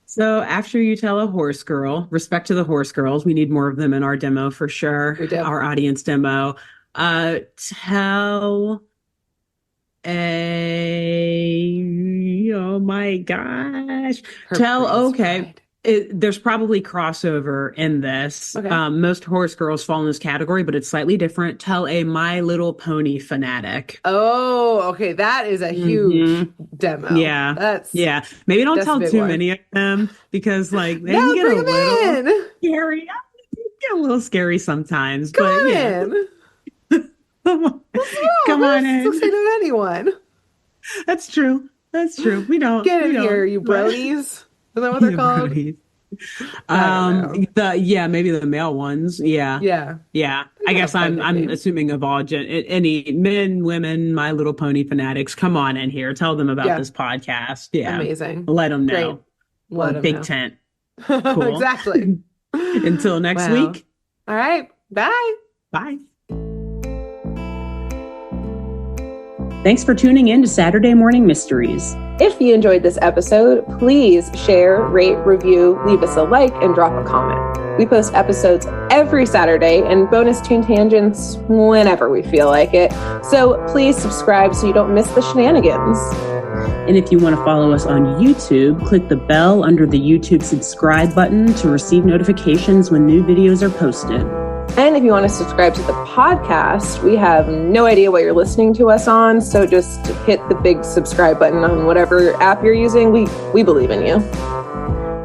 so after you tell a horse girl, respect to the horse girls, we need more of them in our demo for sure, We do. our audience demo. Tell oh my gosh. Her praise Okay. bride. There's probably crossover in this. Okay. Most horse girls fall in this category, but it's slightly different. Tell a My Little Pony fanatic. Oh, okay. That is a huge hmm demo. Yeah. That's Yeah. Maybe don't that's a too big one. many of them because like they can No, get a bring them little in. scary. Get a little scary sometimes, Come but on yeah. in. Oh, Come on this looks like in. to anyone. That's true. That's true. We don't. Get We in here, don't. you But bronies. Is that what they're the called? bronies. I don't know. Maybe the male ones. Yeah. Yeah, Yeah. they I can guess have fun I'm nicknames. assuming of all any men, women, My Little Pony fanatics. Come on in here. Tell them about Yeah, this podcast. Yeah. amazing. Let them Great. know. We're a Let them big know. tent. Cool. Exactly. Until next Wow. week. All right. Bye. Bye. Thanks for tuning in to Saturday Morning Mysteries. If you enjoyed this episode, please share, rate, review, leave us a like, and drop a comment. We post episodes every Saturday and bonus tune tangents whenever we feel like it. So please subscribe so you don't miss the shenanigans. And if you want to follow us on YouTube, click the bell under the YouTube subscribe button to receive notifications when new videos are posted. And if you want to subscribe to the podcast, we have no idea what you're listening to us on, so just hit the big subscribe button on whatever app you're using. We believe in you.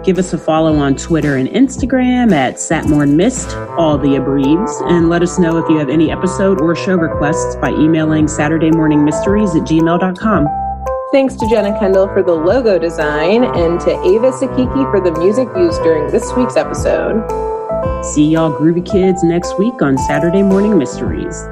Give us a follow on Twitter and Instagram at SatmornMist, all the abreves, and let us know if you have any episode or show requests by emailing SaturdayMorningMysteries@gmail.com. Thanks to Jenna Kendall for the logo design and to Ava Sakiki for the music used during this week's episode. See y'all groovy kids next week on Saturday Morning Mysteries.